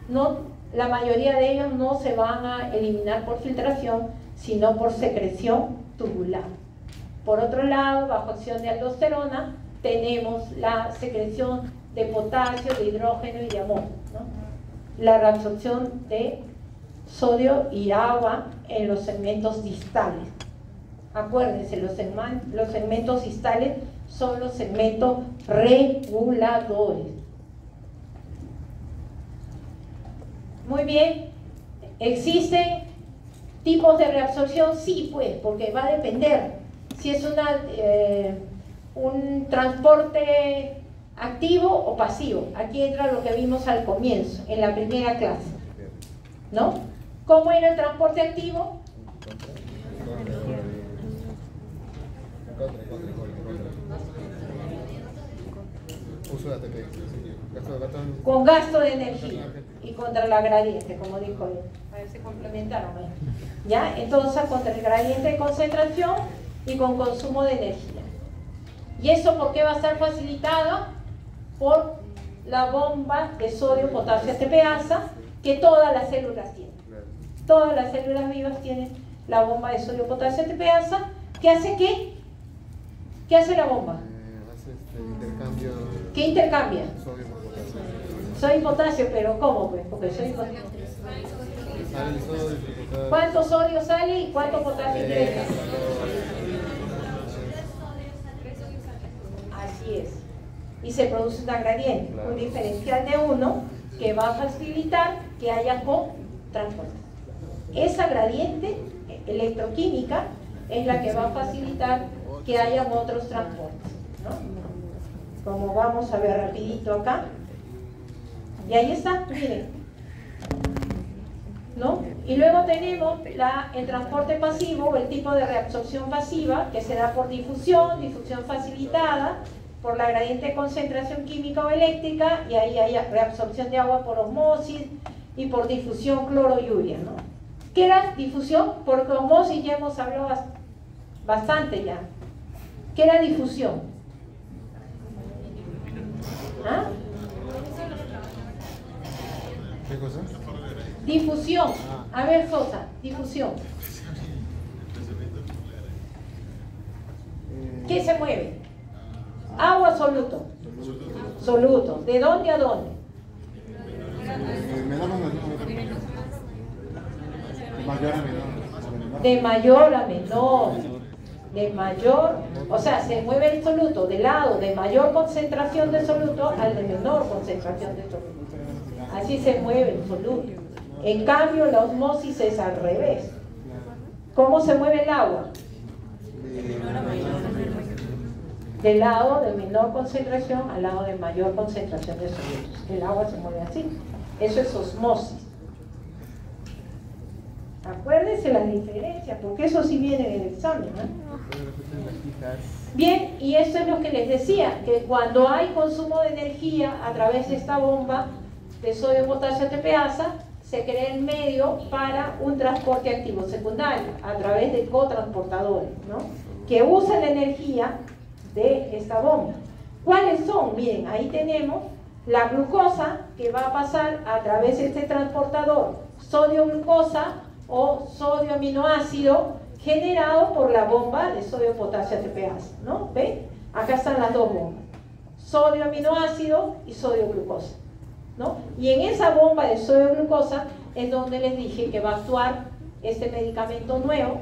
¿no? La mayoría de ellos no se van a eliminar por filtración, sino por secreción tubular. Por otro lado, bajo acción de aldosterona, tenemos la secreción de potasio, de hidrógeno y de amonio, ¿no? La reabsorción de sodio y agua en los segmentos distales. Acuérdense, los segmentos distales son los segmentos reguladores. Muy bien, ¿existen tipos de reabsorción? Sí, pues, porque va a depender si es un transporte activo o pasivo. Aquí entra lo que vimos al comienzo, en la primera clase, ¿no? ¿Cómo era el transporte activo? Con gasto de energía y contra la gradiente, como dijo él. A ver, se complementaron, ¿eh? ¿Ya? Entonces, contra el gradiente de concentración y con consumo de energía. ¿Y eso por qué va a estar facilitado? Por la bomba de sodio, potasio, ATPasa, que todas las células tienen. Todas las células vivas tienen la bomba de sodio, potasio, ATPasa. ¿Qué hace qué? ¿Qué hace la bomba? Hace intercambio. ¿Qué intercambia? Sodio por potasio. Sodio y potasio, pero ¿cómo? Pues? Porque sodio y potasio. Sale el sodio, potasio. ¿Cuánto sodio sale y cuánto potasio ingresa? Así es. Y se produce una gradiente, un diferencial de 1 que va a facilitar que haya co-transporte. Esa gradiente electroquímica es la que va a facilitar que hayan otros transportes, ¿no? Como vamos a ver rapidito acá. Y ahí está, miren, ¿no? Y luego tenemos el transporte pasivo, o el tipo de reabsorción pasiva, que se da por difusión facilitada, por la gradiente de concentración química o eléctrica, y ahí hay reabsorción de agua por osmosis y por difusión cloro y urea, ¿no? ¿Qué era difusión? Porque osmosis ya hemos hablado bastante ya. ¿Qué era difusión? ¿Ah? ¿Qué cosa? Difusión. A ver, Sosa, difusión. ¿Qué se mueve? Agua, soluto. Soluto. ¿De dónde a dónde? De mayor a menor. De mayor, o sea, se mueve el soluto del lado de mayor concentración de soluto al de menor concentración de soluto. Así se mueve el soluto. En cambio, la osmosis es al revés. ¿Cómo se mueve el agua? del lado de menor concentración al lado de mayor concentración de solutos. El agua se mueve así. Eso es osmosis. Acuérdense la diferencia, porque eso sí viene en el examen, ¿no? Bien, y esto es lo que les decía, que cuando hay consumo de energía a través de esta bomba de sodio, potasio, ATPasa, se crea el medio para un transporte activo secundario a través de cotransportadores, ¿no? Que usan la energía de esta bomba. ¿Cuáles son? Miren, ahí tenemos la glucosa que va a pasar a través de este transportador sodio-glucosa o sodio-aminoácido generado por la bomba de sodio-potasio ATPasa, ¿no? ¿Ven? Acá están las dos bombas, sodio-aminoácido y sodio-glucosa, ¿no? Y en esa bomba de sodio-glucosa es donde les dije que va a actuar este medicamento nuevo,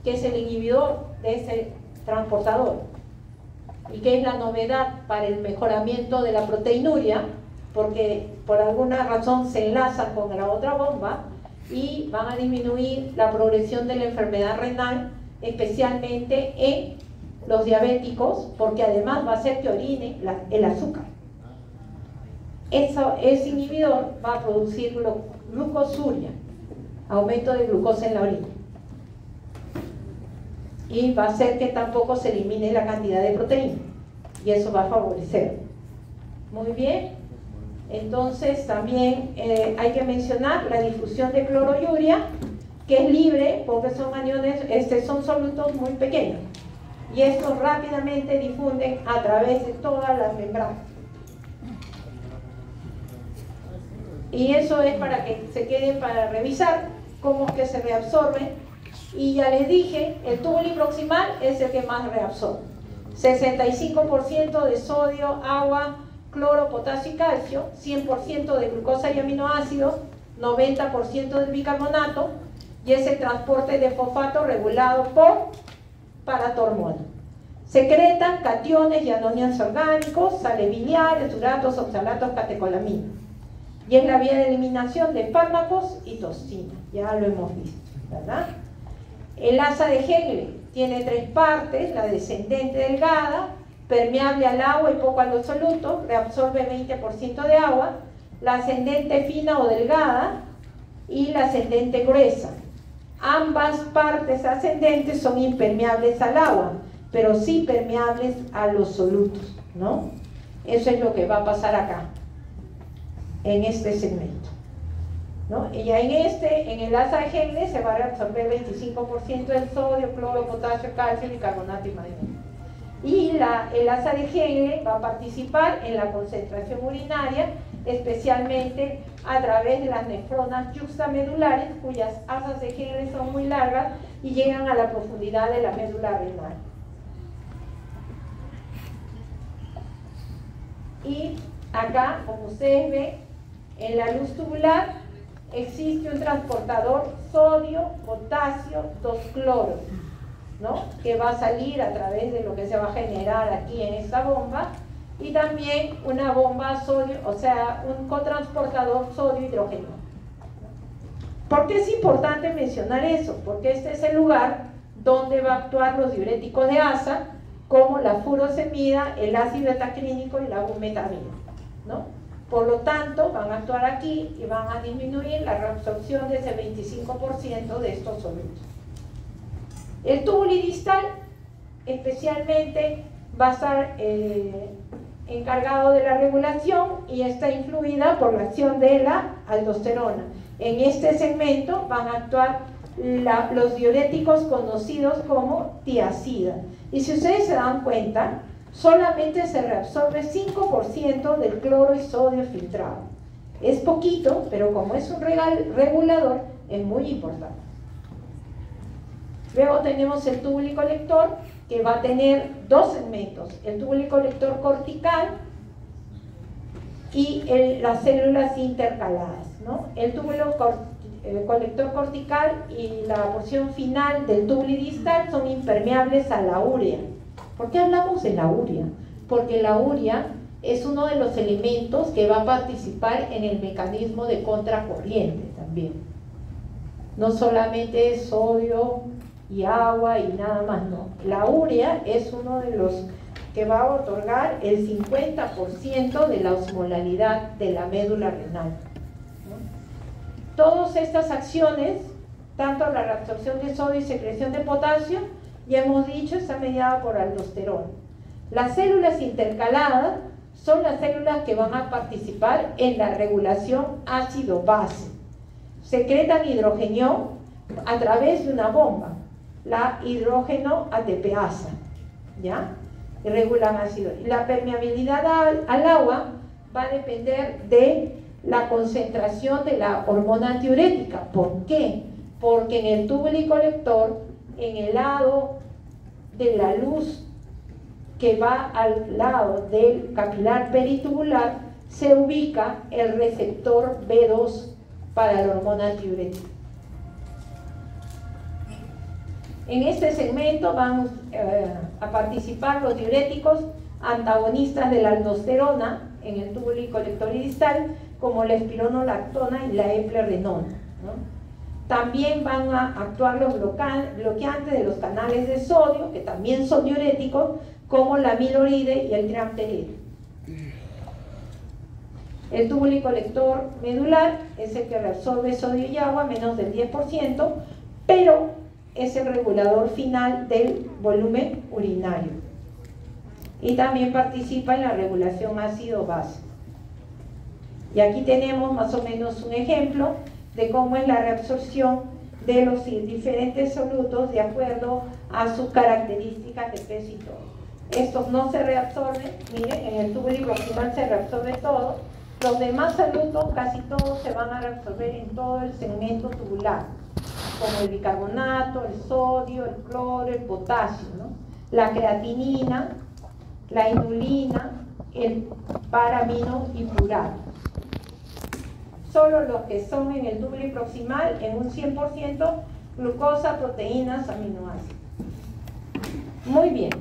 que es el inhibidor de este transportador, y que es la novedad para el mejoramiento de la proteinuria, porque por alguna razón se enlazan con la otra bomba y van a disminuir la progresión de la enfermedad renal, especialmente en los diabéticos, porque además va a hacer que orine el azúcar. Ese inhibidor va a producir glucosuria, aumento de glucosa en la orina, y va a hacer que tampoco se elimine la cantidad de proteína, y eso va a favorecer. Muy bien. Entonces también hay que mencionar la difusión de cloruyuria, que es libre porque son aniones, son solutos muy pequeños, y estos rápidamente difunden a través de todas las membranas. Y eso es para que se queden para revisar cómo es que se reabsorben. Y ya les dije, el túbulo proximal es el que más reabsorbe. 65% de sodio, agua, cloro, potasio y calcio, 100% de glucosa y aminoácidos, 90% de bicarbonato, y es el transporte de fosfato regulado por paratormona. Secretan cationes y aniones orgánicos, sales biliares, uratos, oxalatos, catecolaminas. Y es la vía de eliminación de fármacos y toxinas, ya lo hemos visto, ¿verdad? El asa de Henle tiene 3 partes: la descendente delgada, permeable al agua y poco a los solutos, reabsorbe 20% de agua; la ascendente fina o delgada y la ascendente gruesa. Ambas partes ascendentes son impermeables al agua, pero sí permeables a los solutos, ¿no? Eso es lo que va a pasar acá, en este segmento, ¿no? Y ya en el asa de Henle se va a reabsorber 25% del sodio, cloro, potasio, calcio, bicarbonato y magnesio. Y el asa de Henle va a participar en la concentración urinaria, especialmente a través de las nefronas yuxtamedulares, cuyas asas de Henle son muy largas y llegan a la profundidad de la médula renal. Y acá, como ustedes ven, en la luz tubular existe un transportador sodio, potasio, 2-cloro, ¿no? Que va a salir a través de lo que se va a generar aquí en esta bomba, y también una bomba sodio, o sea, un cotransportador sodio-hidrógeno. ¿Por qué es importante mencionar eso? Porque este es el lugar donde va a actuar los diuréticos de asa, como la furosemida, el ácido etaclínico y la bumetamina, ¿no? Por lo tanto, van a actuar aquí y van a disminuir la reabsorción de ese 25% de estos solutos. El túbulo distal especialmente va a estar encargado de la regulación y está influida por la acción de la aldosterona. En este segmento van a actuar los diuréticos conocidos como tiacidas. Y si ustedes se dan cuenta, solamente se reabsorbe 5% del cloro y sodio filtrado. Es poquito, pero como es un regulador, es muy importante. Luego tenemos el túbulo colector, que va a tener 2 segmentos: el túbulo colector cortical y las células intercaladas, ¿no? El túbulo colector cortical y la porción final del túbulo distal son impermeables a la urea. ¿Por qué hablamos de la urea? Porque la urea es uno de los elementos que va a participar en el mecanismo de contracorriente también. No solamente es sodio y agua y nada más, no. La urea es uno de los que va a otorgar el 50% de la osmolalidad de la médula renal, ¿no? Todas estas acciones, tanto la reabsorción de sodio y secreción de potasio, ya hemos dicho, está mediada por aldosterona. Las células intercaladas son las células que van a participar en la regulación ácido-base. Secretan hidrógeno a través de una bomba, la hidrógeno ATPasa, ¿ya? Y regulan ácido. Y la permeabilidad al agua va a depender de la concentración de la hormona antiurética. ¿Por qué? Porque en el túbulo y colector, en el lado de la luz que va al lado del capilar peritubular, se ubica el receptor B2 para la hormona antiurética. En este segmento van a participar los diuréticos antagonistas de la aldosterona en el túbulo y colector y distal, como la espironolactona y la eplerenona, ¿no? También van a actuar los bloqueantes de los canales de sodio, que también son diuréticos, como la amiloride y el triamteride. El túbulo y colector medular es el que reabsorbe sodio y agua menos del 10%, pero es el regulador final del volumen urinario. Y también participa en la regulación ácido-base. Y aquí tenemos más o menos un ejemplo de cómo es la reabsorción de los diferentes solutos de acuerdo a sus características de peso y todo. Estos no se reabsorben, miren, en el túbulo proximal se reabsorbe todo. Los demás solutos, casi todos, se van a reabsorber en todo el segmento tubular, como el bicarbonato, el sodio, el cloro, el potasio, ¿no? La creatinina, la inulina, el paramino y purato. Solo los que son en el túbulo proximal, en un 100%, glucosa, proteínas, aminoácidos. Muy bien.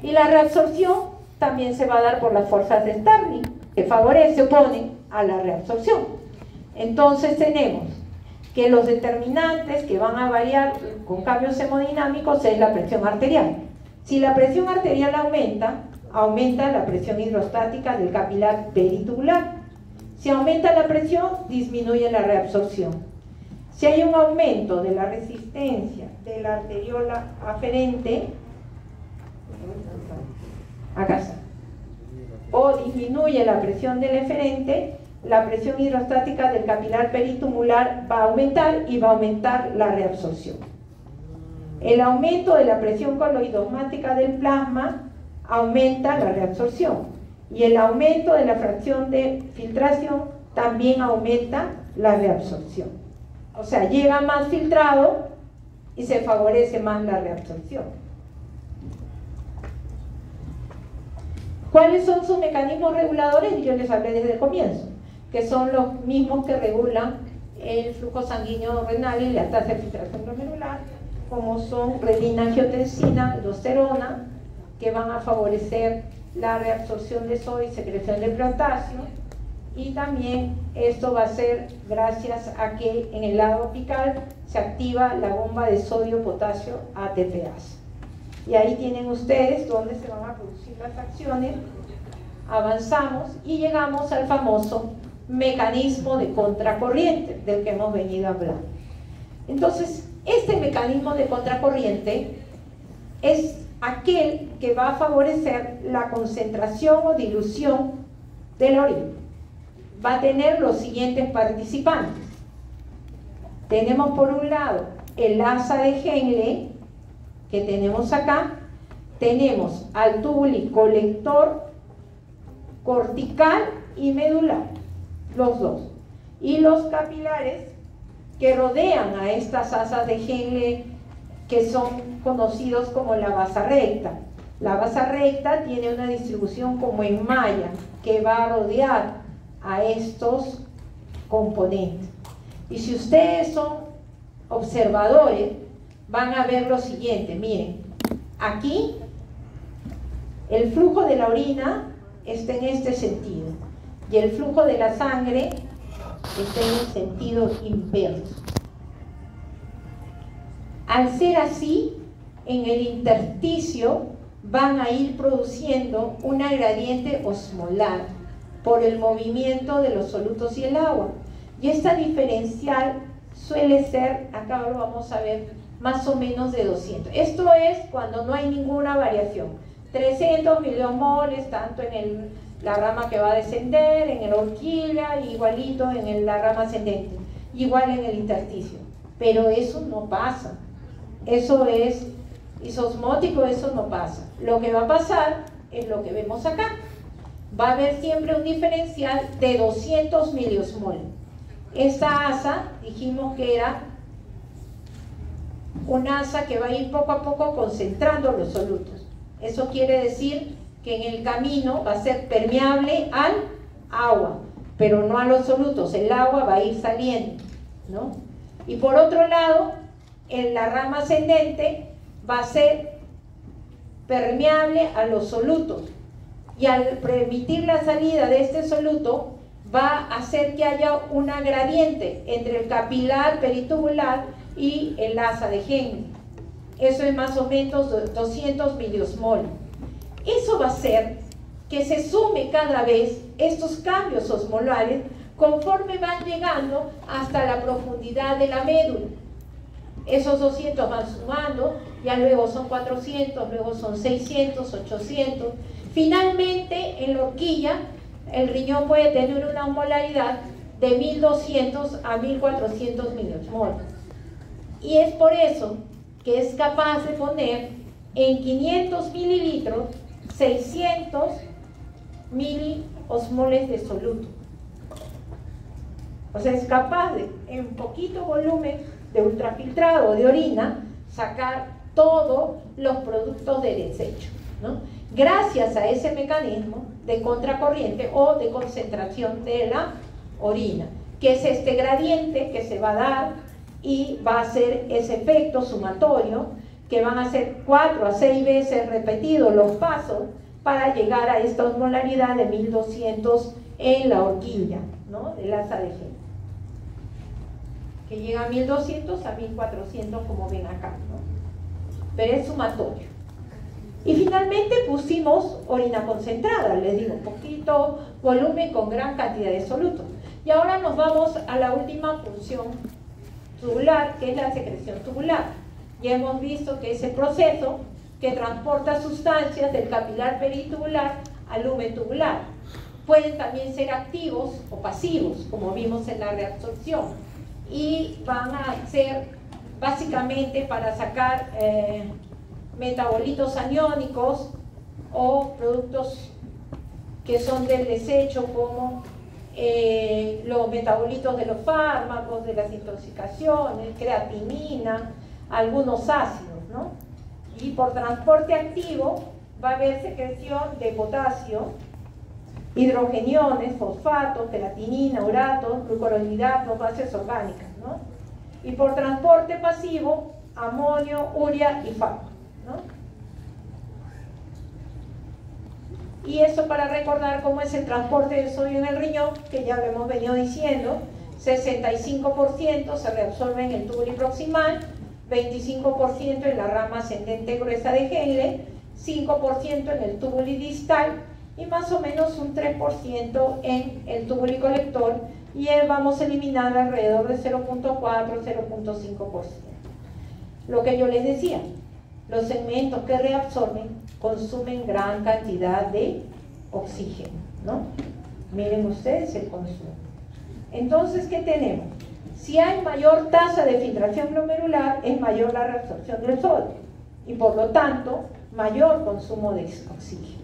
Y la reabsorción también se va a dar por las fuerzas de Stirling, que favorece, opone a la reabsorción. Entonces tenemos que los determinantes que van a variar con cambios hemodinámicos es la presión arterial. Si la presión arterial aumenta, aumenta la presión hidrostática del capilar peritubular. Si aumenta la presión, disminuye la reabsorción. Si hay un aumento de la resistencia de la arteriola aferente, acá está, o disminuye la presión del eferente, la presión hidrostática del capilar peritubular va a aumentar y va a aumentar la reabsorción. El aumento de la presión coloidosmática del plasma aumenta la reabsorción. Y el aumento de la fracción de filtración también aumenta la reabsorción. O sea, llega más filtrado y se favorece más la reabsorción. ¿Cuáles son sus mecanismos reguladores? Yo les hablé desde el comienzo, que son los mismos que regulan el flujo sanguíneo renal y la tasa de filtración glomerular, como son renina, angiotensina, aldosterona, que van a favorecer la reabsorción de sodio y secreción de potasio, y también esto va a ser gracias a que en el lado apical se activa la bomba de sodio-potasio ATPasa. Y ahí tienen ustedes donde se van a producir las acciones. Avanzamos y llegamos al famoso mecanismo de contracorriente del que hemos venido hablando. Entonces, este mecanismo de contracorriente es aquel que va a favorecer la concentración o dilución de la orina. Va a tener los siguientes participantes. Tenemos por un lado el asa de Henle, que tenemos acá. Tenemos al túbulo colector cortical y medular, los dos, y los capilares que rodean a estas asas de Henle, que son conocidos como la basa recta. La basa recta tiene una distribución como en malla que va a rodear a estos componentes. Y si ustedes son observadores, van a ver lo siguiente. Miren, aquí el flujo de la orina está en este sentido y el flujo de la sangre está en el sentido inverso. Al ser así, en el intersticio van a ir produciendo una gradiente osmolar por el movimiento de los solutos y el agua. Y esta diferencial suele ser, acá lo vamos a ver, más o menos de 200. Esto es cuando no hay ninguna variación. 300 miliomoles, tanto en la rama que va a descender, en la horquilla, igualito en la rama ascendente, igual en el intersticio. Pero eso no pasa. Eso es isosmótico, eso no pasa. Lo que va a pasar es lo que vemos acá. Va a haber siempre un diferencial de 200 miliosmol. Esta asa, dijimos que era una asa que va a ir poco a poco concentrando los solutos. Eso quiere decir que en el camino va a ser permeable al agua, pero no a los solutos. El agua va a ir saliendo, ¿no? Y por otro lado, en la rama ascendente va a ser permeable a los solutos. Y al permitir la salida de este soluto, va a hacer que haya una gradiente entre el capilar peritubular y el asa de Henle. Eso es más o menos 200 miliosmol. Eso va a hacer que se sume cada vez estos cambios osmolares conforme van llegando hasta la profundidad de la médula. Esos 200 van sumando, ya luego son 400, luego son 600, 800. Finalmente, en la horquilla, el riñón puede tener una osmolaridad de 1200 a 1400 miliosmol. Y es por eso que es capaz de poner en 500 mililitros 600 miliosmoles de soluto. O sea, es capaz de, en poquito volumen de ultrafiltrado o de orina, sacar todos los productos de desecho, ¿no? Gracias a ese mecanismo de contracorriente o de concentración de la orina, que es este gradiente que se va a dar y va a hacer ese efecto sumatorio, que van a ser 4 a 6 veces repetidos los pasos para llegar a esta osmolaridad de 1200 en la horquilla, ¿no?, del asa de Henle, que llega a 1200 a 1400 como ven acá, ¿no? Pero es sumatorio. Y finalmente pusimos orina concentrada, les digo, poquito volumen con gran cantidad de solutos. Y ahora nos vamos a la última función tubular, que es la secreción tubular. Ya hemos visto que es el proceso que transporta sustancias del capilar peritubular al lumen tubular. Pueden también ser activos o pasivos, como vimos en la reabsorción, y van a ser básicamente para sacar metabolitos aniónicos o productos que son del desecho, como los metabolitos de los fármacos, de las intoxicaciones, creatinina, algunos ácidos, ¿no? Y por transporte activo va a haber secreción de potasio, hidrogeniones, fosfatos, creatinina, uratos, glucuronidatos, bases orgánicas, ¿no? Y por transporte pasivo, amonio, urea y FAP, ¿no? Y eso para recordar cómo es el transporte de sodio en el riñón, que ya lo hemos venido diciendo. 65% se reabsorbe en el túbulo proximal, 25% en la rama ascendente gruesa de Henle, 5% en el túbulo distal y más o menos un 3% en el túbulo colector, y vamos a eliminar alrededor de 0.4-0.5%. Lo que yo les decía, los segmentos que reabsorben consumen gran cantidad de oxígeno, ¿no? Miren ustedes el consumo. Entonces, ¿qué tenemos? Si hay mayor tasa de filtración glomerular, es mayor la reabsorción del sodio y por lo tanto mayor consumo de oxígeno.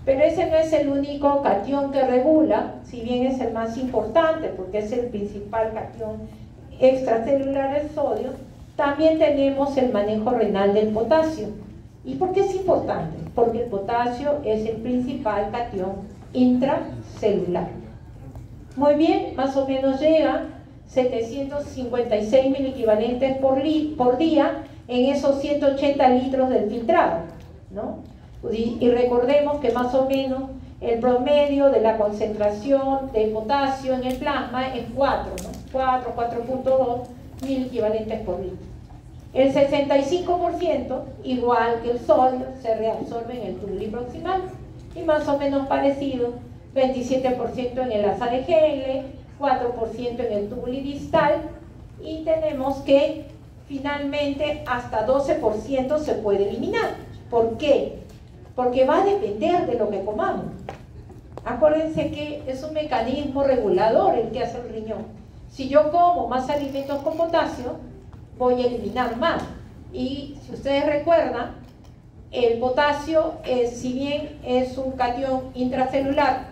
Pero ese no es el único catión que regula, si bien es el más importante porque es el principal catión extracelular del sodio. También tenemos el manejo renal del potasio. ¿Y por qué es importante? Porque el potasio es el principal catión intracelular. Muy bien, más o menos llega 756 miliequivalentes por día en esos 180 litros del filtrado, ¿no? Y recordemos que más o menos el promedio de la concentración de potasio en el plasma es 4, ¿no? 4, 4.2 miliequivalentes por litro. El 65%, igual que el sodio, se reabsorbe en el túbulo proximal. Y más o menos parecido, 27% en el asa de GL, 4% en el túbulo distal, y tenemos que finalmente hasta 12% se puede eliminar. ¿Por qué? Porque va a depender de lo que comamos. Acuérdense que es un mecanismo regulador el que hace el riñón. Si yo como más alimentos con potasio, voy a eliminar más. Y si ustedes recuerdan, el potasio, si bien es un catión intracelular,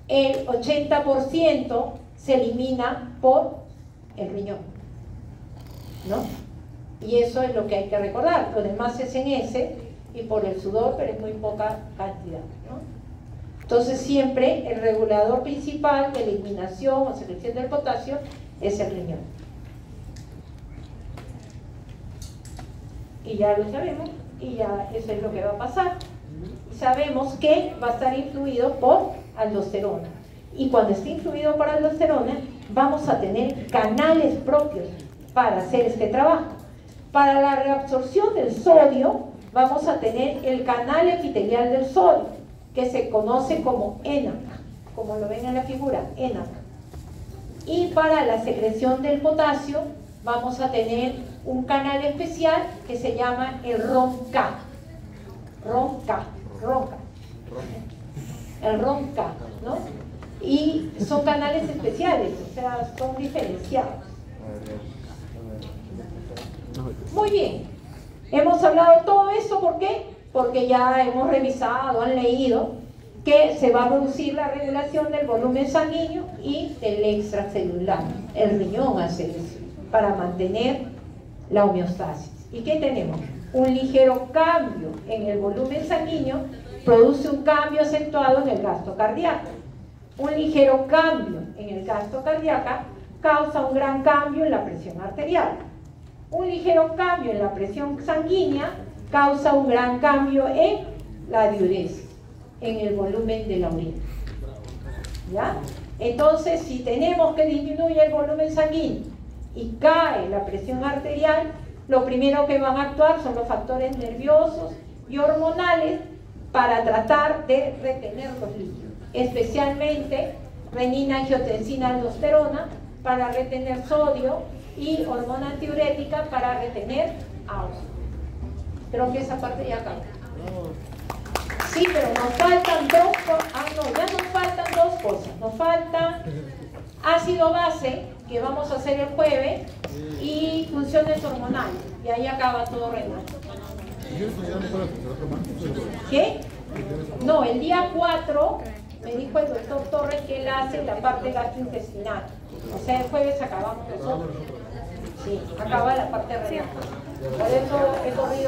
el 80% se elimina por el riñón, ¿no? Y eso es lo que hay que recordar. Lo demás es en S y por el sudor, pero es muy poca cantidad, ¿no? Entonces siempre el regulador principal de eliminación o selección del potasio es el riñón. Y ya lo sabemos, y ya eso es lo que va a pasar. Y sabemos que va a estar influido por aldosterona. Y cuando esté influido por aldosterona, vamos a tener canales propios para hacer este trabajo. Para la reabsorción del sodio, vamos a tener el canal epitelial del sodio, que se conoce como ENaC, como lo ven en la figura, ENaC. Y para la secreción del potasio, vamos a tener un canal especial que se llama el ROMK. El ROMK, ¿no? Y son canales especiales, o sea, son diferenciados. Muy bien. Hemos hablado todo eso, ¿por qué? Porque ya hemos revisado, han leído que se va a producir la regulación del volumen sanguíneo y del extracelular. El riñón hace eso para mantener la homeostasis. ¿Y qué tenemos? Un ligero cambio en el volumen sanguíneo produce un cambio acentuado en el gasto cardíaco. Un ligero cambio en el gasto cardíaco causa un gran cambio en la presión arterial. Un ligero cambio en la presión sanguínea causa un gran cambio en la diuresis, en el volumen de la orina. ¿Ya? Entonces, si tenemos que disminuir el volumen sanguíneo y cae la presión arterial, lo primero que van a actuar son los factores nerviosos y hormonales para tratar de retener los líquidos, especialmente renina, angiotensina, aldosterona para retener sodio y hormona antiurética para retener agua. Creo que esa parte ya acabó. Sí, pero nos faltan ya nos faltan dos cosas. Nos falta ácido base, que vamos a hacer el jueves, y funciones hormonales. Y ahí acaba todo renal. ¿Qué? No, el día 4 me dijo el doctor Torres que él hace la parte gastrointestinal. O sea, el jueves acabamos nosotros. Sí, acaba la parte renal. Por eso he corrido.